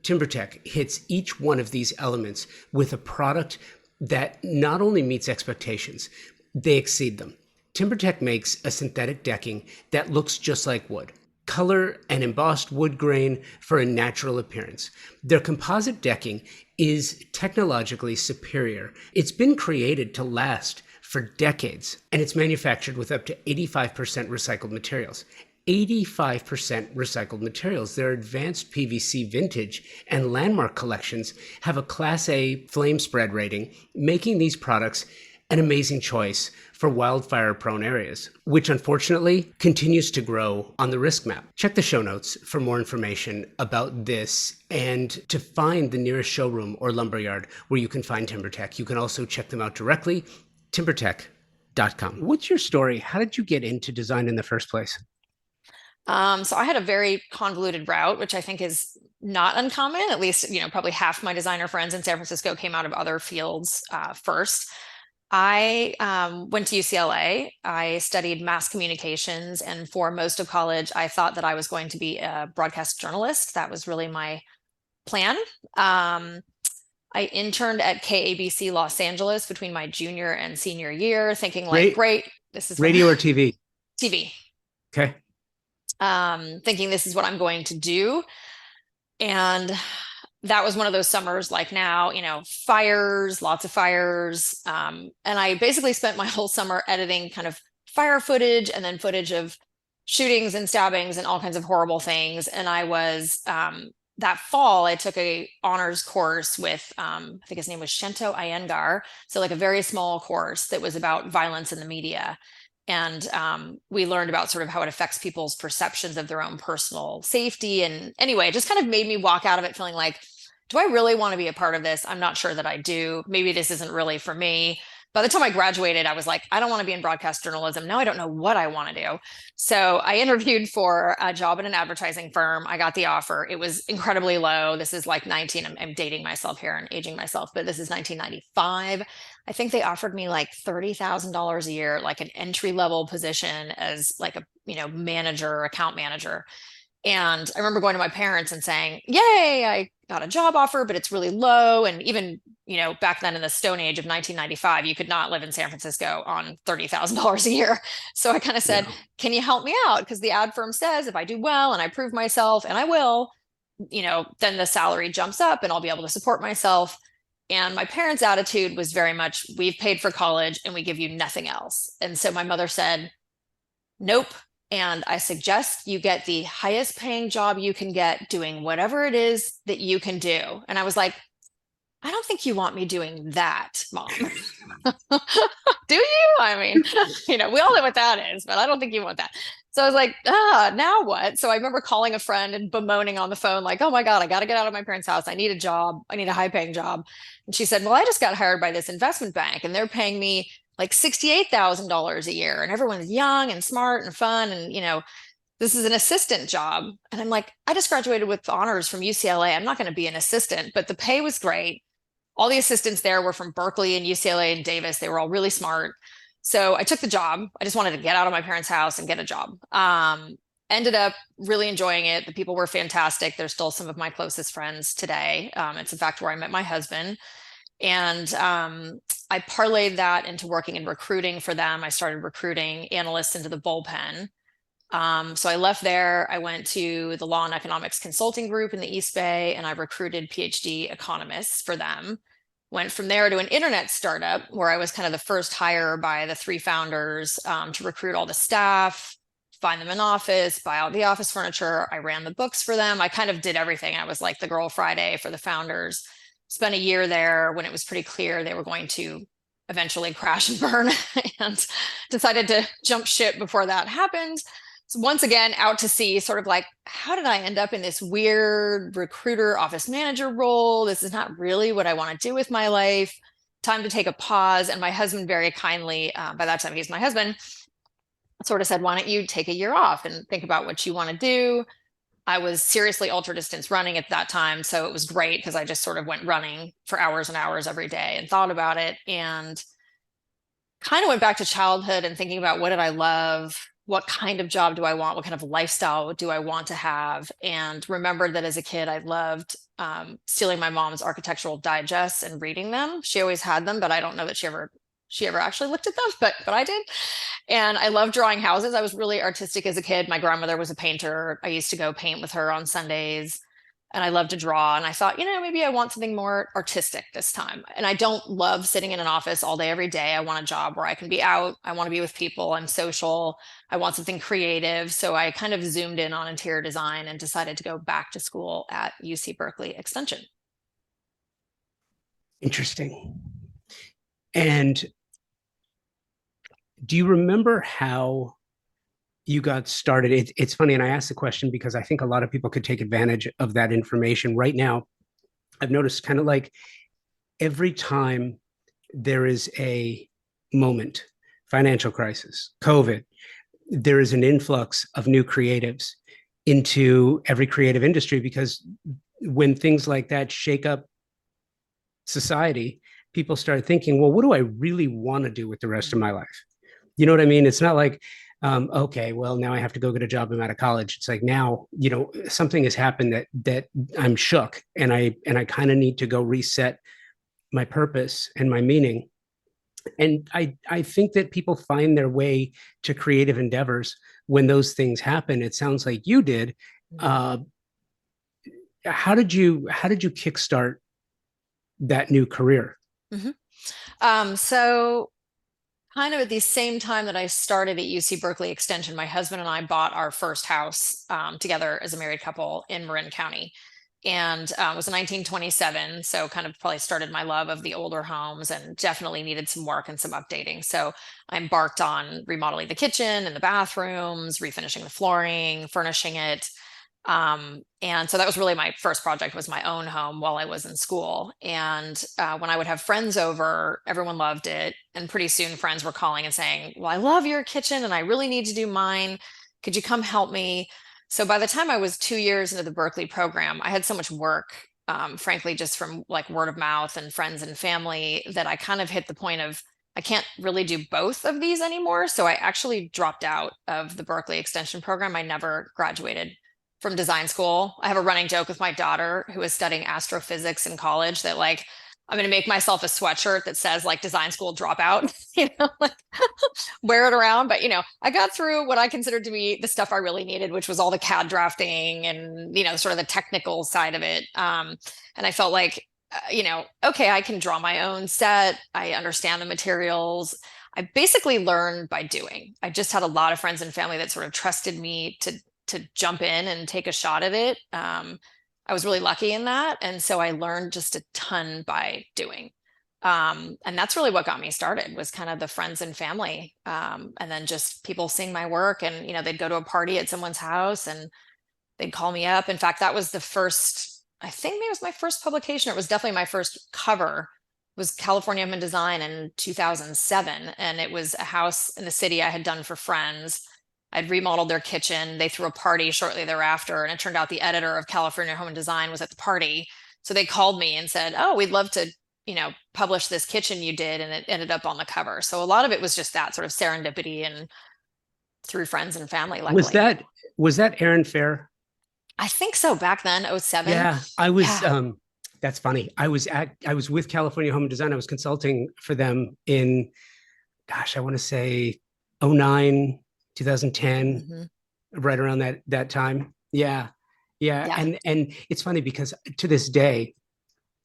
TimberTech hits each one of these elements with a product that not only meets expectations, they exceed them. TimberTech makes a synthetic decking that looks just like wood. Color and embossed wood grain for a natural appearance. Their composite decking is technologically superior. It's been created to last for decades, and it's manufactured with up to 85% recycled materials. 85% recycled materials. Their advanced PVC vintage and landmark collections have a Class A flame spread rating, making these products an amazing choice for wildfire-prone areas, which unfortunately continues to grow on the risk map. Check the show notes for more information about this and to find the nearest showroom or lumberyard where you can find TimberTech. You can also check them out directly, timbertech.com. What's your story? How did you get into design in the first place? So I had a very convoluted route, which I think is not uncommon. At least, probably half my designer friends in San Francisco came out of other fields first. I went to UCLA. I studied mass communications, and for most of college, I thought that I was going to be a broadcast journalist. That was really my plan. Um, I interned at KABC Los Angeles between my junior and senior year, thinking like, Ra- great, this is what Radio or TV? TV, Okay. thinking this is what I'm going to do. And that was one of those summers like now, fires, lots of fires. And I basically spent my whole summer editing kind of fire footage and then footage of shootings and stabbings and all kinds of horrible things. And I was that fall, I took a honors course with I think his name was Shento Iyengar. So like a very small course that was about violence in the media. And we learned about sort of how it affects people's perceptions of their own personal safety. And anyway, it just kind of made me walk out of it feeling like, do I really want to be a part of this? I'm not sure that I do. Maybe this isn't really for me. By the time I graduated, I was like, I don't want to be in broadcast journalism. Now I don't know what I want to do. So I interviewed for a job in an advertising firm. I got the offer. It was incredibly low. This is like 19. I'm dating myself here and aging myself, but this is 1995. I think they offered me like $30,000 a year, like an entry level position as like a, manager, account manager. And I remember going to my parents and saying, yay, I got a job offer, but it's really low. And even, back then in the Stone Age of 1995, you could not live in San Francisco on $30,000 a year. So I kind of said, Yeah. can you help me out? Because the ad firm says if I do well and I prove myself, and I will, then the salary jumps up and I'll be able to support myself. And my parents' attitude was very much, we've paid for college and we give you nothing else. And so my mother said, nope. And I suggest you get the highest paying job you can get doing whatever it is that you can do. And I was like, I don't think you want me doing that, Mom. Do you? I mean, we all know what that is, but I don't think you want that. So I was like, now what? So I remember calling a friend and bemoaning on the phone, like, oh my God, I got to get out of my parents' house. I need a job. I need a high paying job. And she said, well, I just got hired by this investment bank and they're paying me like $68,000 a year. And everyone's young and smart and fun. And, this is an assistant job. And I'm like, I just graduated with honors from UCLA. I'm not going to be an assistant, but the pay was great. All the assistants there were from Berkeley and UCLA and Davis. They were all really smart. So I took the job. I just wanted to get out of my parents' house and get a job. Ended up really enjoying it. The people were fantastic. They're still some of my closest friends today. It's in fact where I met my husband. And I parlayed that into working in recruiting for them. I started recruiting analysts into the bullpen. So I left there. I went to the Law and Economics Consulting Group in the East Bay, and I recruited PhD economists for them. Went from there to an internet startup where I was kind of the first hire by the three founders to recruit all the staff, find them an office, buy out the office furniture. I ran the books for them. I kind of did everything. I was like the girl Friday for the founders. Spent a year there when it was pretty clear they were going to eventually crash and burn and decided to jump ship before that happened. So once again, out to sea, sort of like, how did I end up in this weird recruiter office manager role? This is not really what I want to do with my life. Time to take a pause. And my husband very kindly, by that time he's my husband, sort of said, why don't you take a year off and think about what you want to do? I was seriously ultra distance running at that time. So it was great because I just sort of went running for hours and hours every day and thought about it and kind of went back to childhood and thinking about what did I love? What kind of job do I want? What kind of lifestyle do I want to have? And remembered that as a kid, I loved stealing my mom's architectural digests and reading them. She always had them, but I don't know that she ever actually looked at them, but I did. And I loved drawing houses. I was really artistic as a kid. My grandmother was a painter. I used to go paint with her on Sundays. And I love to draw. And I thought, maybe I want something more artistic this time. And I don't love sitting in an office all day, every day. I want a job where I can be out. I want to be with people. I'm social. I want something creative. So I kind of zoomed in on interior design and decided to go back to school at UC Berkeley Extension. Interesting. And do you remember how you got started? It's funny, and I asked the question because I think a lot of people could take advantage of that information. Right now, I've noticed kind of like every time there is a moment, financial crisis, COVID, there is an influx of new creatives into every creative industry because when things like that shake up society, people start thinking, well, what do I really want to do with the rest of my life? You know what I mean? It's not like, okay, well, now I have to go get a job. I'm out of college. It's like now, something has happened that I'm shook, and I kind of need to go reset my purpose and my meaning. And I think that people find their way to creative endeavors when those things happen. It sounds like you did. Uh, how did you kickstart that new career? Mhm. So kind of at the same time that I started at UC Berkeley Extension, my husband and I bought our first house together as a married couple in Marin County. And it was in 1927. So kind of probably started my love of the older homes and definitely needed some work and some updating. So I embarked on remodeling the kitchen and the bathrooms, refinishing the flooring, furnishing it. And so that was really my first project, was my own home while I was in school. And when I would have friends over, everyone loved it. And pretty soon friends were calling and saying, well, I love your kitchen and I really need to do mine. Could you come help me? So by the time I was 2 years into the Berkeley program, I had so much work, frankly, just from like word of mouth and friends and family, that I kind of hit the point of, I can't really do both of these anymore. So I actually dropped out of the Berkeley Extension program. I never graduated from design school. I have a running joke with my daughter, who is studying astrophysics in college, that like I'm going to make myself a sweatshirt that says like design school dropout, like wear it around. But I got through what I considered to be the stuff I really needed, which was all the CAD drafting and sort of the technical side of it. And I felt like, okay, I can draw my own set. I understand the materials. I basically learned by doing. I just had a lot of friends and family that sort of trusted me to jump in and take a shot at it. I was really lucky in that. And so I learned just a ton by doing. And that's really what got me started, was kind of the friends and family. And then just people seeing my work, and, they'd go to a party at someone's house and they'd call me up. In fact, that was the first, I think maybe it was my first publication. It was definitely my first cover. It was California Home and Design in 2007. And it was a house in the city I had done for friends. I'd remodeled their kitchen. They threw a party shortly thereafter, and it turned out the editor of California Home and Design was at the party. So they called me and said, "Oh, we'd love to, publish this kitchen you did," and it ended up on the cover. So a lot of it was just that sort of serendipity and through friends and family, Was luckily. that was that Aaron Fair? I think so, back then, '07. Yeah, I was. Yeah. That's funny. I was with California Home and Design. I was consulting for them in, gosh, I want to say, '09, 2010, Hmm. right around that time. Yeah, yeah, Yeah. and it's funny because to this day,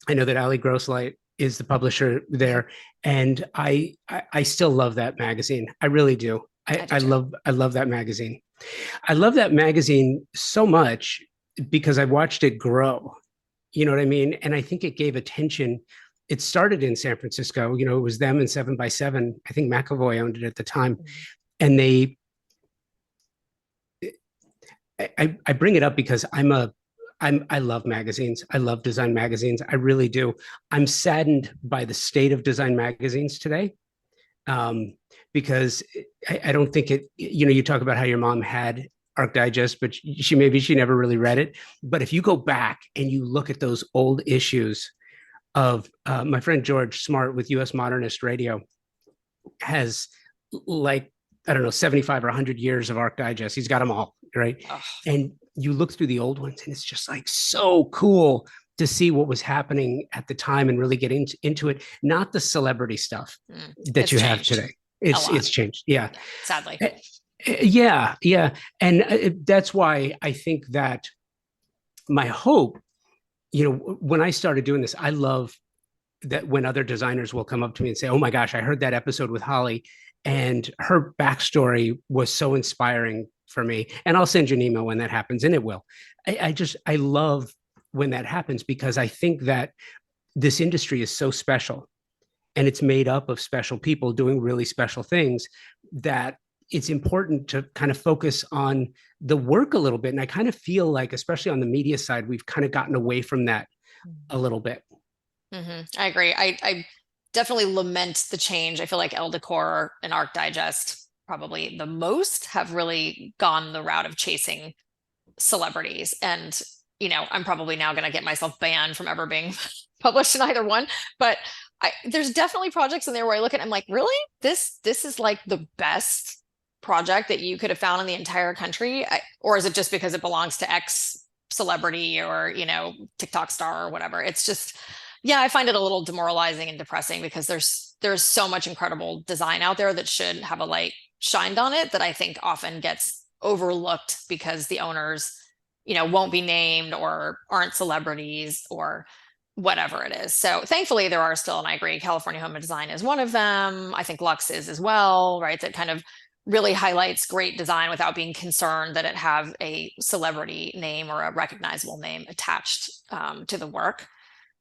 I know that Ali Grosslight is the publisher there, and I still love that magazine. I really do. I I, do I too. love I love that magazine. I love that magazine so much because I watched it grow. You know what I mean? And I think it gave attention. It started in San Francisco. It was them and 7 by 7. I think McAvoy owned it at the time, Mhm. and I bring it up because I love magazines. I love design magazines. I really do. I'm saddened by the state of design magazines today, um, because I don't think it. You talk about how your mom had Arc Digest, but she never really read it. But if you go back and you look at those old issues of, my friend George Smart with U.S. Modernist Radio has, like, I don't know, 75 or 100 years of Arc Digest. He's got them all, right? Oh, And you look through the old ones and it's just like so cool to see what was happening at the time and really get into it, not the celebrity stuff that it's you have changed today. a It's lot. it's changed. Yeah. Yeah, sadly. Eh, yeah, yeah. And that's why I think that my hope, when I started doing this, I love that when other designers will come up to me and say, "Oh my gosh, I heard that episode with Holly, and her backstory was so inspiring for me." And I'll send you an email when that happens, and it will. I love when that happens because I think that this industry is so special, and it's made up of special people doing really special things, that it's important to kind of focus on the work a little bit. And I kind of feel like, especially on the media side, we've kind of gotten away from that a little bit. I agree. I definitely lament the change. I feel like Elle Decor and Arc Digest, probably the most, have really gone the route of chasing celebrities. And, I'm probably now going to get myself banned from ever being published in either one. But there's definitely projects in there where I look at, I'm like, really? This is like the best project that you could have found in the entire country? Or is it just because it belongs to X celebrity or, TikTok star or whatever? It's just, yeah, I find it a little demoralizing and depressing because there's so much incredible design out there that should have a light shined on it that I think often gets overlooked because the owners, won't be named or aren't celebrities or whatever it is. So thankfully there are still, and I agree, California Home and Design is one of them. I think Lux is as well, right? That kind of really highlights great design without being concerned that it have a celebrity name or a recognizable name attached to the work.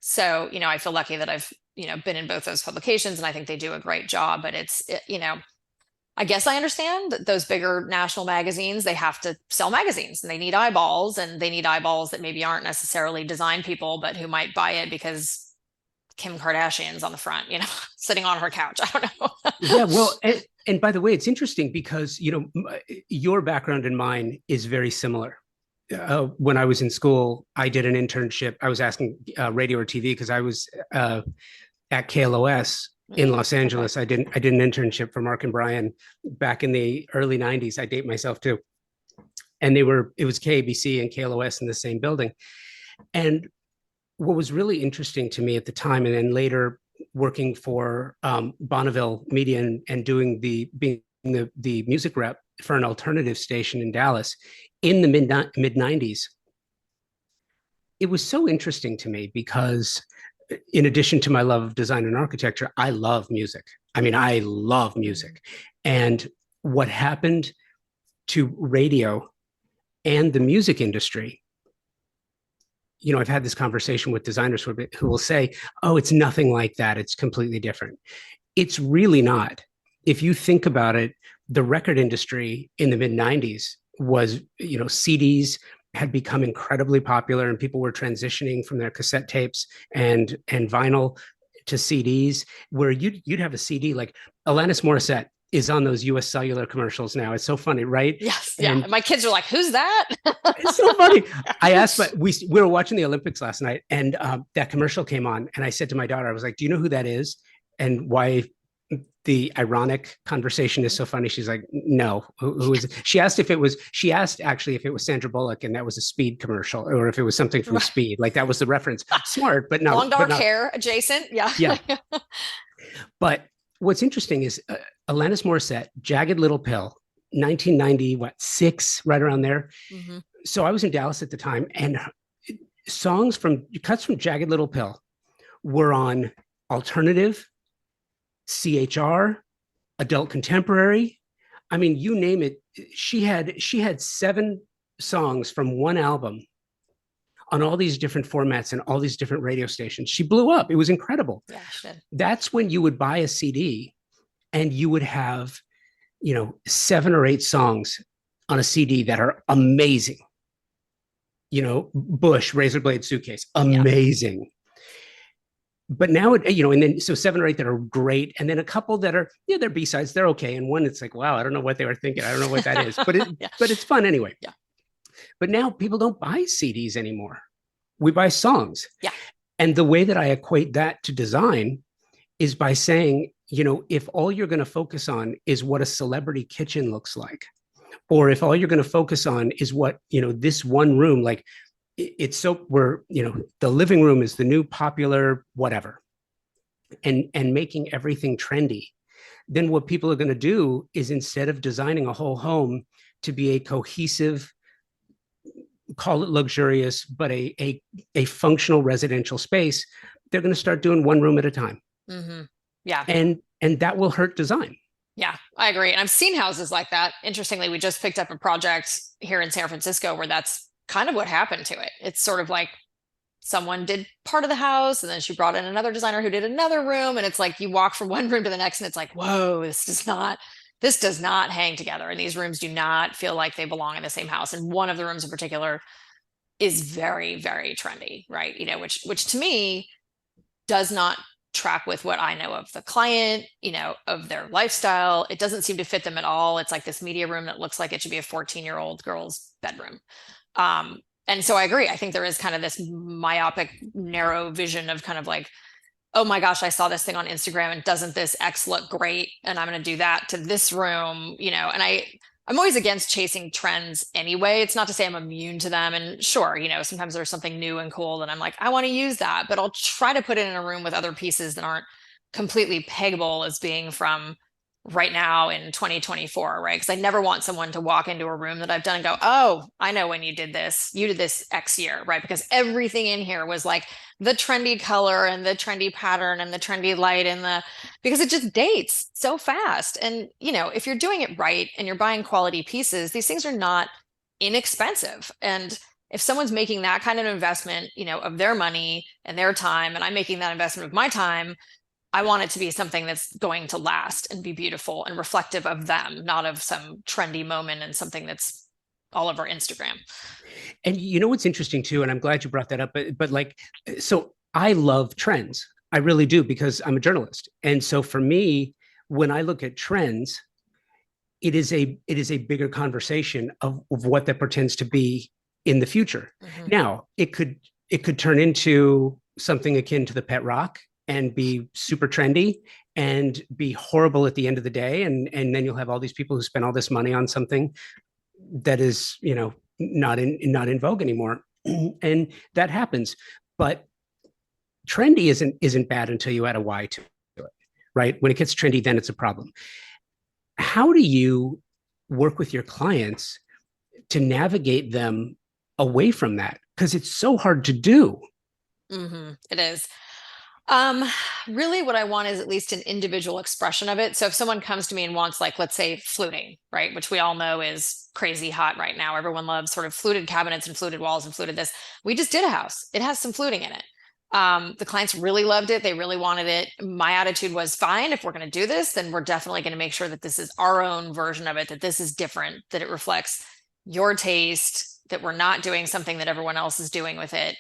So, I feel lucky that I've, been in both those publications and I think they do a great job, but I guess I understand that those bigger national magazines, they have to sell magazines and they need eyeballs, and they need eyeballs that maybe aren't necessarily design people, but who might buy it because Kim Kardashian's on the front, sitting on her couch. I don't know. Yeah, well, and by the way, it's interesting because, your background and mine is very similar. When I was in school, I did an internship. I was asking radio or TV because I was at KLOS in Los Angeles. Okay. I did an internship for Mark and Brian back in the early 90s. I date myself too. And it was KABC and KLOS in the same building. And what was really interesting to me at the time, and then later working for Bonneville Media and being the music rep for an alternative station in Dallas in the mid 90s, it was so interesting to me because in addition to my love of design and architecture, I love music. I mean, I love music. And what happened to radio and the music industry, I've had this conversation with designers who will say, oh, it's nothing like that. It's completely different. It's really not. If you think about it, the record industry in the mid 90s was, CDs had become incredibly popular and people were transitioning from their cassette tapes and vinyl to CDs, where you'd have a CD like Alanis Morissette is on those US Cellular commercials now. It's so funny, right? Yes. Yeah. And my kids are like, who's that? It's so funny. I asked, we were watching the Olympics last night and that commercial came on. And I said to my daughter, I was like, do you know who that is? And why the ironic conversation is so funny. She's like, no, who is it? She asked actually if it was Sandra Bullock and that was a Speed commercial or if it was something from Speed. Like that was the reference. Smart, but no. Long dark hair adjacent. Yeah. Yeah. But what's interesting is Alanis Morissette, Jagged Little Pill, 1996, right around there. Mm-hmm. So I was in Dallas at the time and cuts from Jagged Little Pill were on alternative, CHR, adult contemporary. I mean, you name it. She had 7 songs from one album on all these different formats and all these different radio stations. She blew up. It was incredible. Yeah, she did. That's when you would buy a CD and you would have, 7 or 8 songs on a CD that are amazing. Bush, Razor Blade Suitcase, amazing. Yeah. But now, and then so 7 or 8 that are great, and then a couple that are, they're B-sides, they're okay, and one it's like, wow, I don't know what they were thinking, I don't know what that is, but but it's fun anyway. Yeah. But now people don't buy CDs anymore; we buy songs. Yeah. And the way that I equate that to design is by saying, if all you're going to focus on is what a celebrity kitchen looks like, or if all you're going to focus on is what this one room like. It's so the living room is the new popular whatever and making everything trendy, then what people are going to do is instead of designing a whole home to be a cohesive, call it luxurious, but a functional residential space, they're going to start doing one room at a time. Mm-hmm. Yeah. And that will hurt design. Yeah, I agree. And I've seen houses like that. Interestingly, we just picked up a project here in San Francisco where that's kind of what happened to it. It's sort of like someone did part of the house and then she brought in another designer who did another room. And it's like you walk from one room to the next and it's like, whoa, this does not hang together. And these rooms do not feel like they belong in the same house. And one of the rooms in particular is very, very trendy, right? Which to me does not track with what I know of the client, of their lifestyle. It doesn't seem to fit them at all. It's like this media room that looks like it should be a 14-year-old girl's bedroom. And so I agree. I think there is kind of this myopic, narrow vision of kind of like oh my gosh, I saw this thing on Instagram and doesn't this X look great? And I'm going to do that to this room, and I'm always against chasing trends anyway. It's not to say I'm immune to them. And sure, sometimes there's something new and cool that I'm like, I want to use that, but I'll try to put it in a room with other pieces that aren't completely peggable as being from right now in 2024, right? Because I never want someone to walk into a room that I've done and go, oh, I know when you did this. You did this X year, right? Because everything in here was like the trendy color and the trendy pattern and the trendy light because it just dates so fast. And, if you're doing it right and you're buying quality pieces, these things are not inexpensive. And if someone's making that kind of investment, of their money and their time, and I'm making that investment of my time, I want it to be something that's going to last and be beautiful and reflective of them, not of some trendy moment and something that's all over Instagram. And you know what's interesting too, and I'm glad you brought that up, but like, so I love trends. I really do because I'm a journalist. And so for me, when I look at trends, it is a bigger conversation of what that pretends to be in the future. Mm-hmm. Now, it could turn into something akin to the pet rock and be super trendy and be horrible at the end of the day. And then you'll have all these people who spend all this money on something that is, not in vogue anymore. And that happens. But trendy isn't bad until you add a Y to it, right? When it gets trendy, then it's a problem. How do you work with your clients to navigate them away from that? Because it's so hard to do. Mm-hmm. It is. Um, Really what I want is at least an individual expression of it. So if someone comes to me and wants, like, let's say fluting, right, which we all know is crazy hot right now. Everyone loves sort of fluted cabinets and fluted walls and fluted this. We just did a house. It has some fluting in it. The clients really loved it. They really wanted it. My attitude was fine. If we're going to do this, then we're definitely going to make sure that this is our own version of it, that this is different, that it reflects your taste, that we're not doing something that everyone else is doing with it.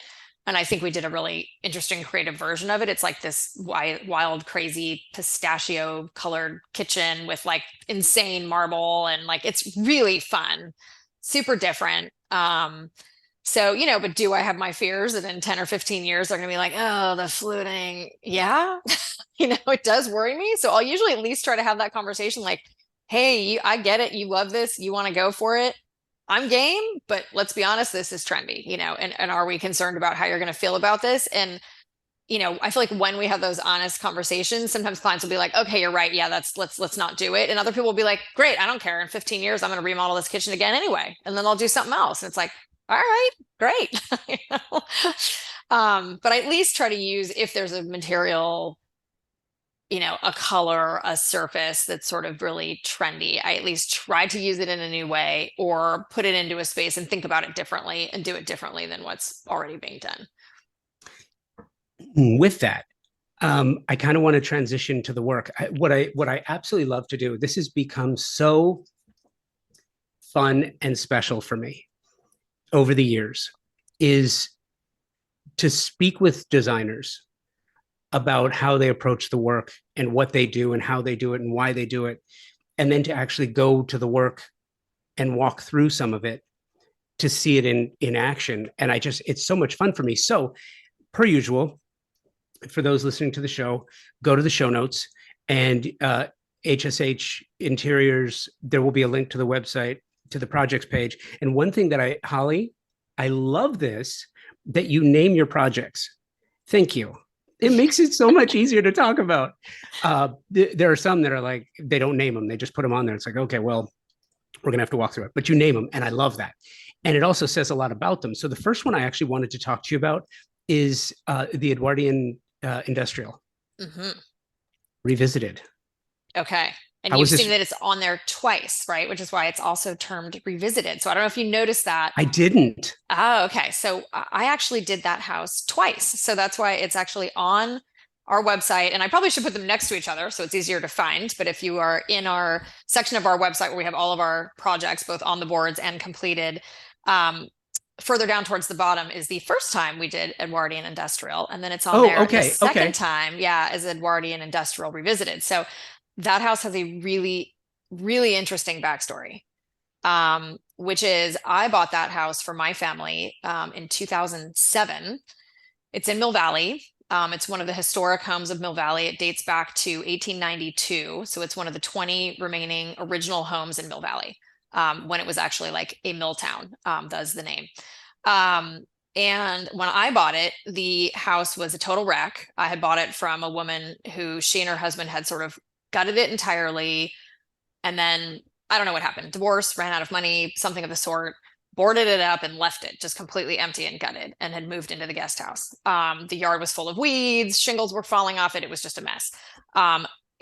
And I think we did a really interesting creative version of it. It's like this wild, crazy pistachio colored kitchen with like insane marble, and like it's really fun, super different. So, but do I have my fears that in 10 or 15 years they're going to be like, oh, the fluting? Yeah. It does worry me. So I'll usually at least try to have that conversation like, hey, I get it. You love this. You want to go for it. I'm game, but let's be honest, this is trendy, and are we concerned about how you're going to feel about this? And, I feel like when we have those honest conversations, sometimes clients will be like, okay, you're right. Yeah, let's not do it. And other people will be like, great, I don't care. In 15 years, I'm going to remodel this kitchen again anyway. And then I'll do something else. And it's like, all right, great. But I at least try to use, if there's a material, a color, a surface that's sort of really trendy, I at least try to use it in a new way or put it into a space and think about it differently and do it differently than what's already being done. With that, I kind of want to transition to the work. What I absolutely love to do. This has become so fun and special for me over the years, is to speak with designers about how they approach the work and what they do and how they do it and why they do it, and then to actually go to the work and walk through some of it to see it in action. And it's so much fun for me. So, per usual, for those listening to the show, go to the show notes and HSH Interiors. There will be a link to the website, to the projects page. And one thing that Holly, I love this, that you name your projects. Thank you. It makes it so much easier to talk about. There are some that are like, they don't name them. They just put them on there. It's like, okay, well, we're going to have to walk through it, but you name them. And I love that. And it also says a lot about them. So the first one I actually wanted to talk to you about is the Edwardian Industrial, Revisited. Okay. And How you've was this? seen that it's on there twice, right? Which is why it's also termed Revisited. So I don't know if you noticed that. I didn't. Oh, okay. So I actually did that house twice. So that's why it's actually on our website. And I probably should put them next to each other so it's easier to find. But if you are in our section of our website where we have all of our projects, both on the boards and completed, further down towards the bottom is the first time we did Edwardian Industrial. And then it's on there okay, the second time, yeah, as Edwardian Industrial Revisited. So that house has a really, really interesting backstory, which is I bought that house for my family in 2007. It's in Mill Valley. It's one of the historic homes of Mill Valley. It dates back to 1892. So it's one of the 20 remaining original homes in Mill Valley, when it was actually like a mill town, that's the name. Um, and when I bought it, the house was a total wreck. I had bought it from a woman who she and her husband had sort of gutted it entirely. And then I don't know what happened. Divorce, ran out of money, something of the sort, boarded it up and left it just completely empty and gutted and had moved into the guest house. The yard was full of weeds, shingles were falling off it. It was just a mess.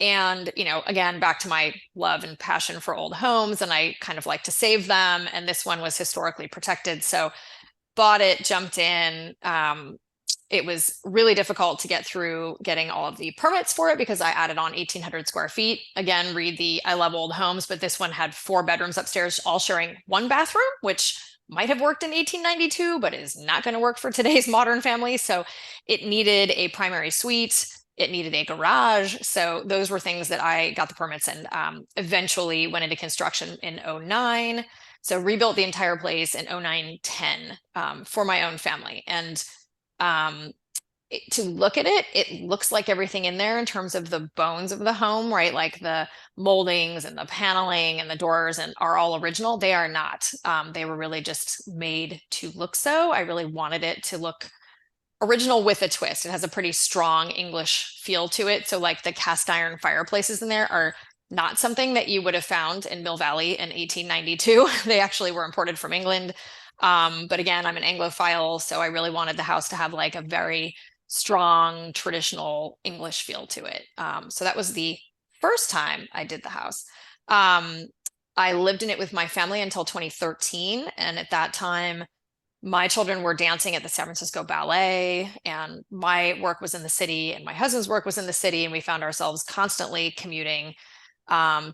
And, again, back to my love and passion for old homes, and I kind of like to save them. And this one was historically protected. So bought it, jumped in. It was really difficult to get through getting all of the permits for it because I added on 1,800 square feet. Again, read the I love old homes, but this one had 4 bedrooms upstairs, all sharing 1 bathroom, which might have worked in 1892, but is not going to work for today's modern family. So it needed a primary suite. It needed a garage. So those were things that I got the permits and eventually went into construction in 09. So rebuilt the entire place in 09-10 for my own family. And to look at it, it looks like everything in there in terms of the bones of the home, right? Like the moldings and the paneling and the doors and are all original. They are not. They were really just made to look so. I really wanted it to look original with a twist. It has a pretty strong English feel to it. So like the cast iron fireplaces in there are not something that you would have found in Mill Valley in 1892. They actually were imported from England. But again, I'm an Anglophile, so I really wanted the house to have like a very strong traditional English feel to it. So that was the first time I did the house. I lived in it with my family until 2013. And at that time, my children were dancing at the San Francisco Ballet, and my work was in the city, and my husband's work was in the city, and we found ourselves constantly commuting.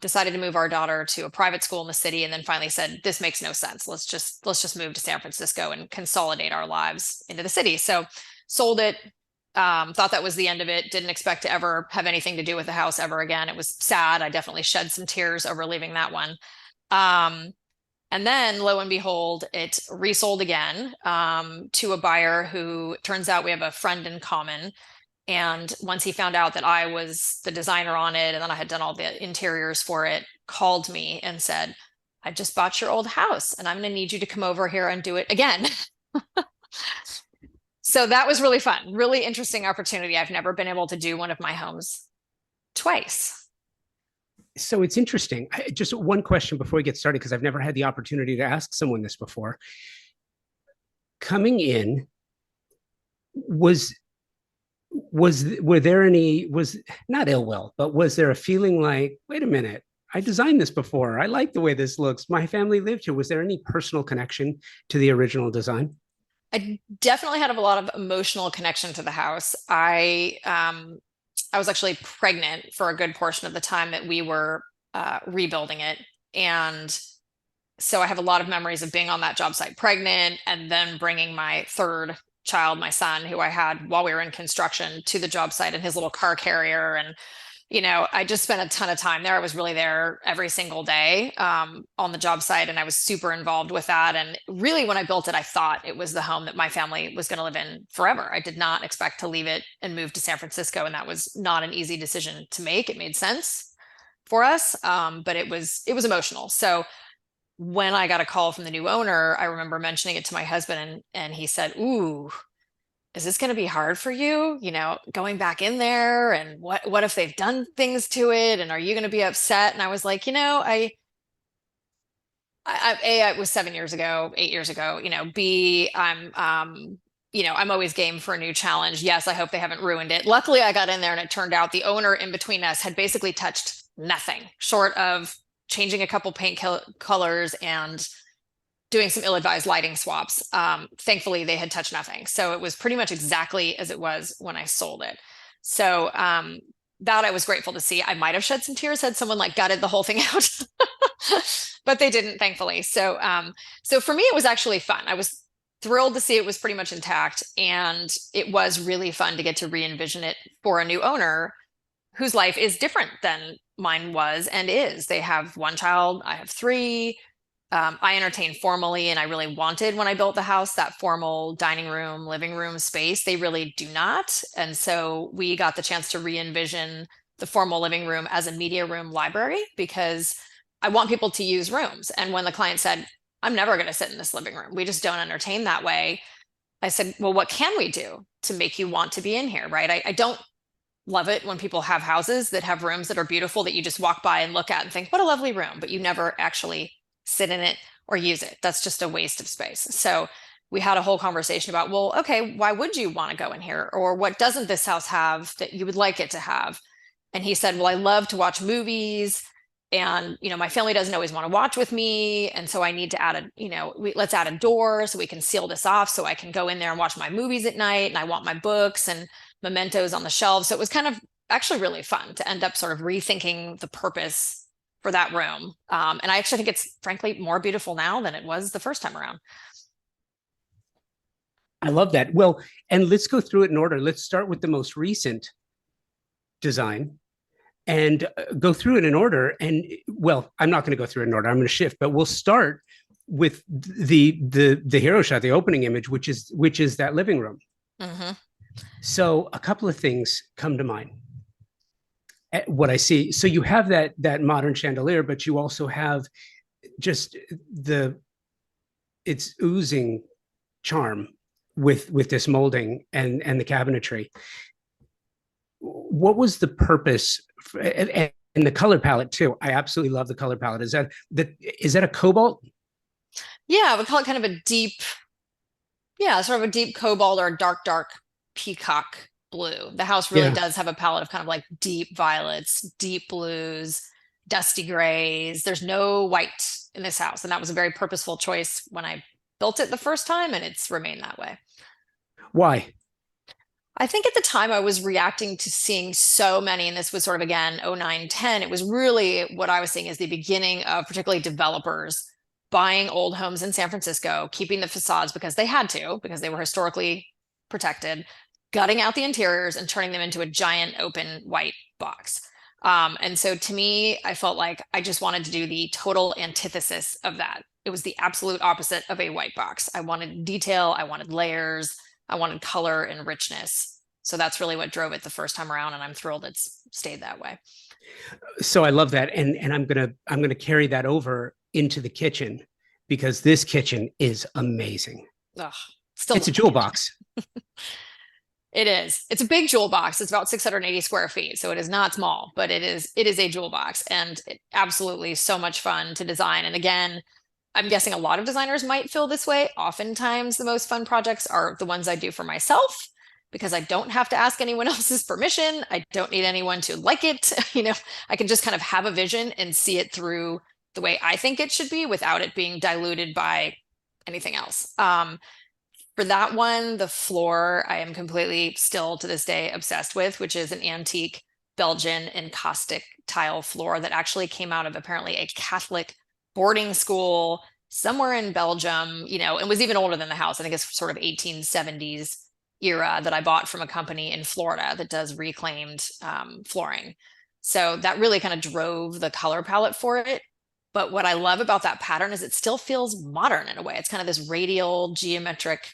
Decided to move our daughter to a private school in the city, and then finally said, this makes no sense. Let's just move to San Francisco and consolidate our lives into the city. So sold it, thought that was the end of it. Didn't expect to ever have anything to do with the house ever again. It was sad. I definitely shed some tears over leaving that one. And then lo and behold, it resold again, to a buyer who turns out we have a friend in common. And once he found out that I was the designer on it and then I had done all the interiors for it, called me and said, I just bought your old house and I'm going to need you to come over here and do it again. So that was really fun, really interesting opportunity. I've never been able to do one of my homes twice. So it's interesting. Just one question before we get started, because I've never had the opportunity to ask someone this before. Coming in, was not ill will, but was there a feeling like, wait a minute, I designed this before. I like the way this looks. My family lived here. Was there any personal connection to the original design? I definitely had a lot of emotional connection to the house. I was actually pregnant for a good portion of the time that we were rebuilding it. And so I have a lot of memories of being on that job site pregnant and then bringing my third child, my son, who I had while we were in construction, to the job site in his little car carrier. And, I just spent a ton of time there. I was really there every single day on the job site, and I was super involved with that. And really, when I built it, I thought it was the home that my family was going to live in forever. I did not expect to leave it and move to San Francisco, and that was not an easy decision to make. It made sense for us, but it was emotional. So when I got a call from the new owner, I remember mentioning it to my husband, and he said, "Ooh, is this going to be hard for you? Going back in there, and what if they've done things to it, and are you going to be upset?" And I was like, it was 7 years ago, 8 years ago. B, I'm always game for a new challenge. Yes, I hope they haven't ruined it. Luckily, I got in there, and it turned out the owner in between us had basically touched nothing short of changing a couple paint colors and doing some ill-advised lighting swaps. Thankfully, they had touched nothing. So it was pretty much exactly as it was when I sold it. So that I was grateful to see. I might have shed some tears had someone like gutted the whole thing out, but they didn't, thankfully. So for me, it was actually fun. I was thrilled to see it was pretty much intact. And it was really fun to get to re-envision it for a new owner whose life is different than mine was and is. They have one child, I have 3. I entertain formally, and I really wanted when I built the house that formal dining room, living room space. They really do not. And so we got the chance to re-envision the formal living room as a media room library because I want people to use rooms. And when the client said, I'm never going to sit in this living room, we just don't entertain that way. I said, well, what can we do to make you want to be in here, right? I don't love it when people have houses that have rooms that are beautiful that you just walk by and look at and think, what a lovely room, but you never actually sit in it or use it. That's just a waste of space. So we had a whole conversation about, well, okay, why would you want to go in here? Or what doesn't this house have that you would like it to have? And he said, well, I love to watch movies. And, my family doesn't always want to watch with me. And so I need to add let's add a door so we can seal this off so I can go in there and watch my movies at night. And I want my books and mementos on the shelves. So it was kind of actually really fun to end up sort of rethinking the purpose for that room. And I actually think it's frankly more beautiful now than it was the first time around. I love that. Well, and let's go through it in order. Let's start with the most recent design and go through it in order. And well, I'm not going to go through it in order. I'm going to shift, but we'll start with the hero shot, the opening image, which is that living room. Mm-hmm. So a couple of things come to mind. What I see. So you have that modern chandelier, but you also have just it's oozing charm with this molding and the cabinetry. What was the purpose and the color palette too? I absolutely love the color palette. Is that a cobalt? Yeah, we call it kind of a deep, sort of a deep cobalt or a dark peacock blue. The house really does have a palette of kind of like deep violets, deep blues, dusty grays. There's no white in this house. And that was a very purposeful choice when I built it the first time, and it's remained that way. Why? I think at the time I was reacting to seeing so many, and this was sort of again, 09, 10. It was really what I was seeing as the beginning of particularly developers buying old homes in San Francisco, keeping the facades because they had to, because they were historically protected, gutting out the interiors and turning them into a giant open white box. And so to me, I felt like I just wanted to do the total antithesis of that. It was the absolute opposite of a white box. I wanted detail, I wanted layers, I wanted color and richness. So that's really what drove it the first time around, and I'm thrilled it's stayed that way. So I love that, and I'm gonna carry that over into the kitchen because this kitchen is amazing. Ugh, it's a jewel box. It is. It's a big jewel box. It's about 680 square feet, so it is not small, but it is a jewel box, and absolutely so much fun to design. And again, I'm guessing a lot of designers might feel this way. Oftentimes, the most fun projects are the ones I do for myself because I don't have to ask anyone else's permission. I don't need anyone to like it. I can just kind of have a vision and see it through the way I think it should be without it being diluted by anything else. For that one, the floor I am completely still to this day obsessed with, which is an antique Belgian encaustic tile floor that actually came out of apparently a Catholic boarding school somewhere in Belgium, and was even older than the house. I think it's sort of 1870s era that I bought from a company in Florida that does reclaimed flooring. So that really kind of drove the color palette for it. But what I love about that pattern is it still feels modern in a way. It's kind of this radial geometric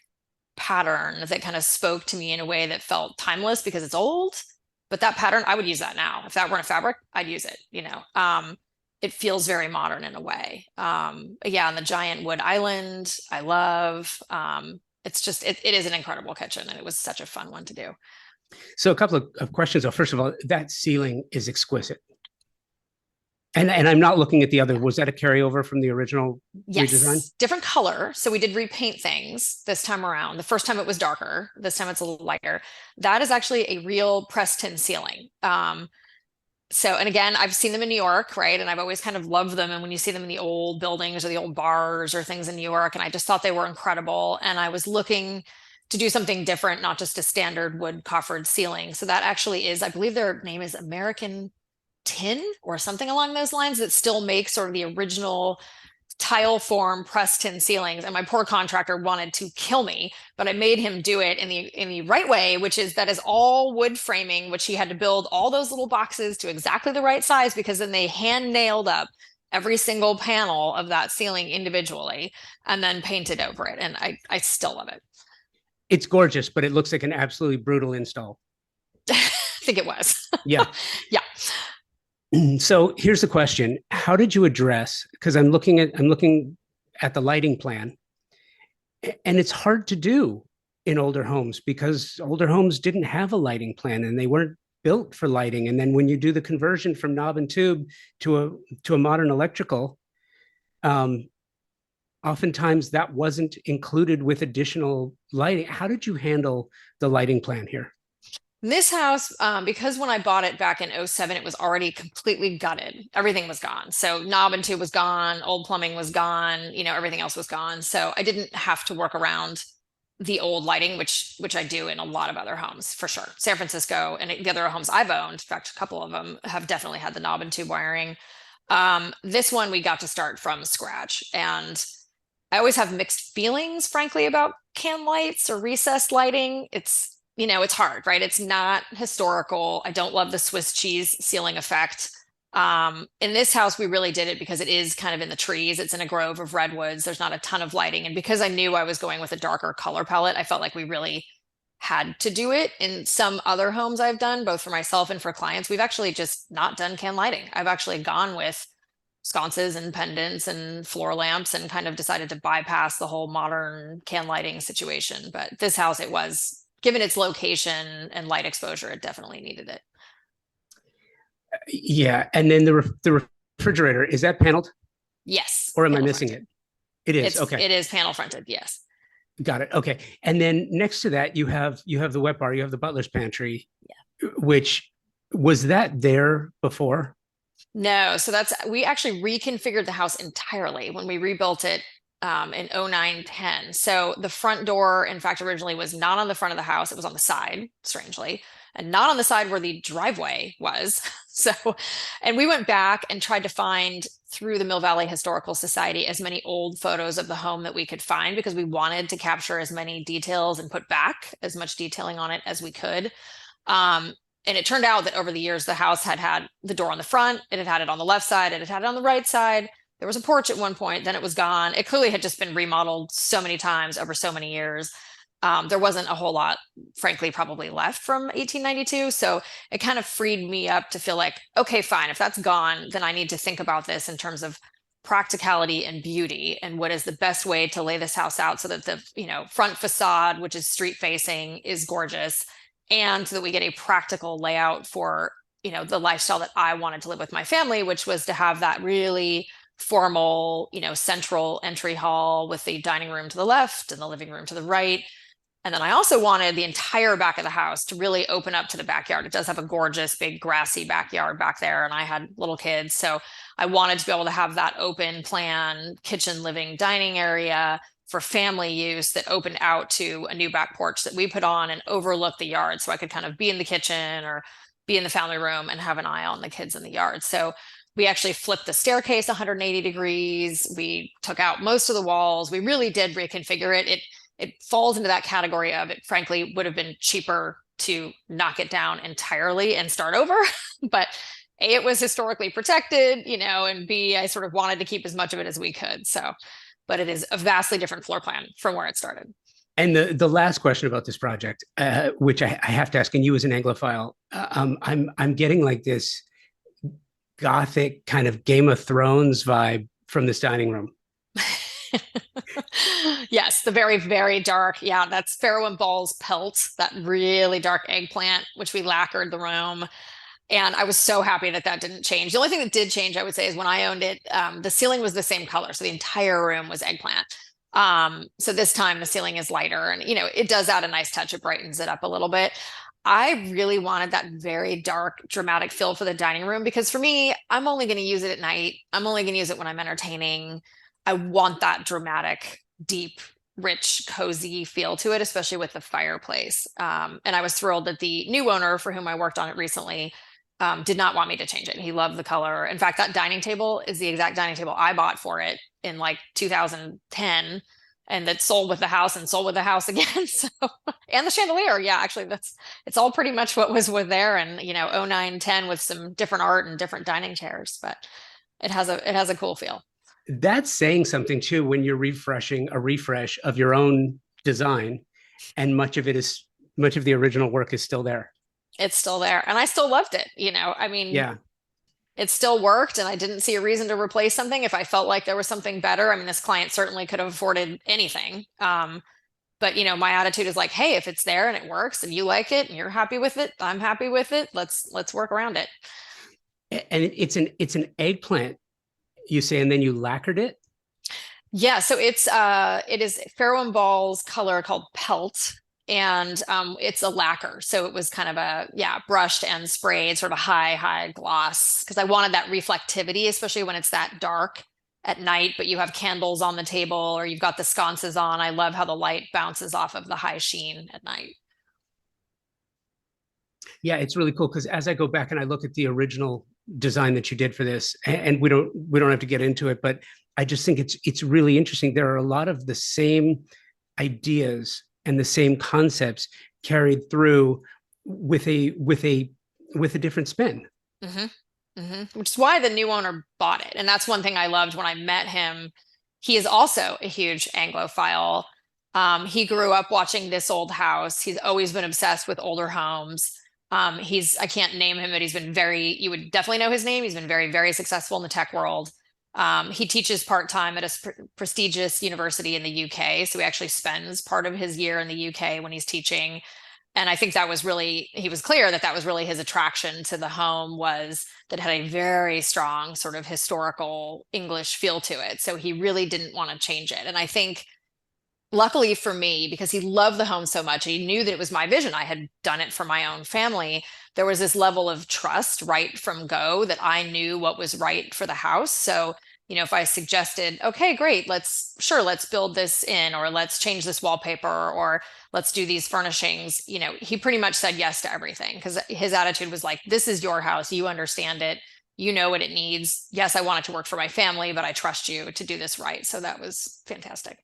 pattern that kind of spoke to me in a way that felt timeless because it's old. But that pattern, I would use that now. If that weren't a fabric, I'd use it, It feels very modern in a way. And the giant wood island, I love. It's just, it is an incredible kitchen, and it was such a fun one to do. So a couple of questions. First of all, that ceiling is exquisite. And I'm not looking at the other. Was that a carryover from the original redesign? Different color. So we did repaint things this time around. The first time it was darker. This time it's a little lighter. That is actually a real pressed tin ceiling. And again, I've seen them in New York, right? And I've always kind of loved them. And when you see them in the old buildings or the old bars or things in New York, and I just thought they were incredible. And I was looking to do something different, not just a standard wood coffered ceiling. So that actually is, I believe their name is American Tin or something along those lines, that still makes sort of the original tile form pressed tin ceilings. And my poor contractor wanted to kill me, but I made him do it in the right way, which is that is all wood framing, which he had to build all those little boxes to exactly the right size, because then they hand nailed up every single panel of that ceiling individually and then painted over it. And I still love it. It's gorgeous, but it looks like an absolutely brutal install. I think it was. Yeah. Yeah. So here's the question: how did you address? Because I'm looking at the lighting plan, and it's hard to do in older homes because older homes didn't have a lighting plan and they weren't built for lighting. And then when you do the conversion from knob and tube to a modern electrical, um, oftentimes that wasn't included with additional lighting. How did you handle the lighting plan here? This house, because when I bought it back in '07, it was already completely gutted. Everything was gone. So knob and tube was gone, old plumbing was gone, everything else was gone. So I didn't have to work around the old lighting, which I do in a lot of other homes for sure. San Francisco and the other homes I've owned, in fact, a couple of them have definitely had the knob and tube wiring. This one we got to start from scratch. And I always have mixed feelings, frankly, about can lights or recessed lighting. It's hard, right? It's not historical. I don't love the Swiss cheese ceiling effect. In this house, we really did it because it is kind of in the trees. It's in a grove of redwoods. There's not a ton of lighting. And because I knew I was going with a darker color palette, I felt like we really had to do it. In some other homes I've done, both for myself and for clients, we've actually just not done can lighting. I've actually gone with sconces and pendants and floor lamps and kind of decided to bypass the whole modern can lighting situation. But this house, it was, given its location and light exposure, it definitely needed it. Yeah, and then the refrigerator, is that paneled Yes, or am I panel missing fronted. it? It is. Okay. It is panel fronted. Yes. Got it. Okay. And then next to that, you have the wet bar, you have the butler's pantry, Yeah. which was that there before? No, so we actually reconfigured the house entirely when we rebuilt it in '09, '10. So the front door, in fact, originally was not on the front of the house. It was on the side, strangely, and not on the side where the driveway was. So, and we went back and tried to find through the Mill Valley Historical Society as many old photos of the home that we could find because we wanted to capture as many details and put back as much detailing on it as we could. And it turned out that over the years, the house had had the door on the front, it had had it on the left side, it had had it on the right side. There was a porch at one point, then it was gone. It clearly had just been remodeled so many times over so many years. There wasn't a whole lot, frankly, probably left from 1892. So it kind of freed me up to feel like, okay, fine, if that's gone, then I need to think about this in terms of practicality and beauty and what is the best way to lay this house out so that the front facade, which is street facing, is gorgeous, and so that we get a practical layout for the lifestyle that I wanted to live with my family, which was to have that really formal, central entry hall with the dining room to the left and the living room to the right. And then I also wanted the entire back of the house to really open up to the backyard. It does have a gorgeous big grassy backyard back there, and I had little kids, so I wanted to be able to have that open plan kitchen, living, dining area for family use that opened out to a new back porch that we put on and overlooked the yard, so I could kind of be in the kitchen or be in the family room and have an eye on the kids in the yard. So we actually flipped the staircase 180 degrees. We took out most of the walls. We really did reconfigure it. It falls into that category of, it frankly would have been cheaper to knock it down entirely and start over. But A, it was historically protected, and B, I sort of wanted to keep as much of it as we could. So, but it is a vastly different floor plan from where it started. And the last question about this project, which I have to ask, and you as an Anglophile, I'm getting like this Gothic kind of Game of Thrones vibe from this dining room. Yes, the very, very dark. Yeah, that's Farrow and Ball's pelt, that really dark eggplant, which we lacquered the room. And I was so happy that that didn't change. The only thing that did change, I would say, is when I owned it, the ceiling was the same color. So the entire room was eggplant. So this time the ceiling is lighter and, it does add a nice touch. It brightens it up a little bit. I really wanted that very dark, dramatic feel for the dining room because for me, I'm only going to use it at night. I'm only going to use it when I'm entertaining. I want that dramatic, deep, rich, cozy feel to it, especially with the fireplace. And I was thrilled that the new owner for whom I worked on it recently did not want me to change it. He loved the color. In fact, that dining table is the exact dining table I bought for it in like 2010, and that sold with the house and sold with the house again. So, and the chandelier. Yeah, actually it's all pretty much what was with there. And, '09, '10 with some different art and different dining chairs. But it has a cool feel. That's saying something too when you're refreshing a refresh of your own design, and much of the original work is still there. It's still there, and I still loved it. I mean, Yeah. it still worked, and I didn't see a reason to replace something if I felt like there was something better. I mean, this client certainly could have afforded anything. But my attitude is like, hey, if it's there and it works and you like it and you're happy with it, I'm happy with it. Let's work around it. And it's an eggplant, you say, and then you lacquered it. Yeah, so it is Farrow and Ball's color called Pelt, and it's a lacquer. So it was kind of a brushed and sprayed, sort of a high gloss because I wanted that reflectivity, especially when it's that dark at night, but you have candles on the table or you've got the sconces on. I love how the light bounces off of the high sheen at night. Yeah, it's really cool because as I go back and I look at the original design that you did for this, and we don't have to get into it, but I just think it's really interesting. There are a lot of the same ideas and the same concepts carried through with a different spin. Hmm. Which is why the new owner bought it. And that's one thing I loved when I met him. He is also a huge Anglophile. He grew up watching This Old House. He's always been obsessed with older homes. I can't name him, but you would definitely know his name. He's been very, very successful in the tech world. He teaches part-time at a prestigious university in the UK. So he actually spends part of his year in the UK when he's teaching. And I think he was clear that was really his attraction to the home, was that it had a very strong sort of historical English feel to it. So he really didn't want to change it. And I think luckily for me, because he loved the home so much, he knew that it was my vision. I had done it for my own family. There was this level of trust right from go that I knew what was right for the house. So, if I suggested, okay, great, let's build this in, or let's change this wallpaper, or let's do these furnishings, he pretty much said yes to everything because his attitude was like, this is your house. You understand it. You know what it needs. Yes, I want it to work for my family, but I trust you to do this right. So that was fantastic.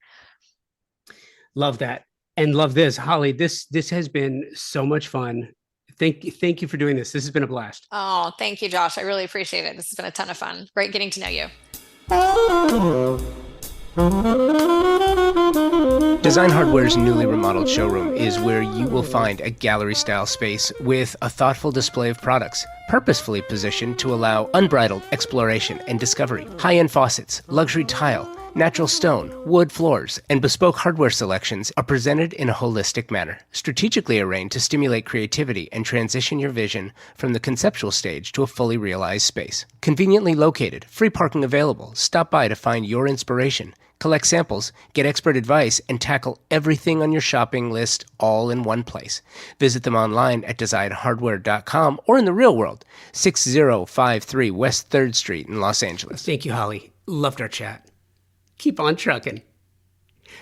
Love that. And love this. Holly, this has been so much fun. Thank you for doing this. This has been a blast. Oh, thank you, Josh. I really appreciate it. This has been a ton of fun. Great getting to know you. Design Hardware's newly remodeled showroom is where you will find a gallery-style space with a thoughtful display of products, purposefully positioned to allow unbridled exploration and discovery. High-end faucets, luxury tile, natural stone, wood floors, and bespoke hardware selections are presented in a holistic manner, strategically arranged to stimulate creativity and transition your vision from the conceptual stage to a fully realized space. Conveniently located, free parking available. Stop by to find your inspiration, collect samples, get expert advice, and tackle everything on your shopping list all in one place. Visit them online at designhardware.com or in the real world, 6053 West 3rd Street in Los Angeles. Thank you, Holly. Loved our chat. Keep on trucking.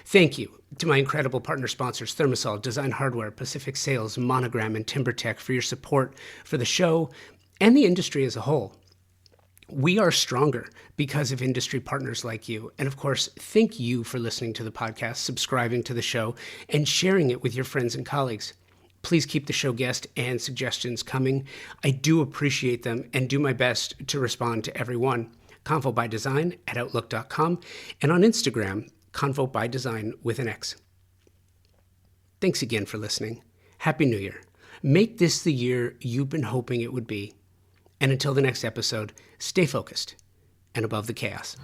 Thank you to my incredible partner sponsors, Thermosol, Design Hardware, Pacific Sales, Monogram, and TimberTech for your support for the show and the industry as a whole. We are stronger because of industry partners like you. And of course, thank you for listening to the podcast, subscribing to the show, and sharing it with your friends and colleagues. Please keep the show guests and suggestions coming. I do appreciate them and do my best to respond to everyone. Convo by Design at Outlook.com, and on Instagram, Convo by Design with an X. Thanks again for listening. Happy New Year. Make this the year you've been hoping it would be. And until the next episode, stay focused and above the chaos.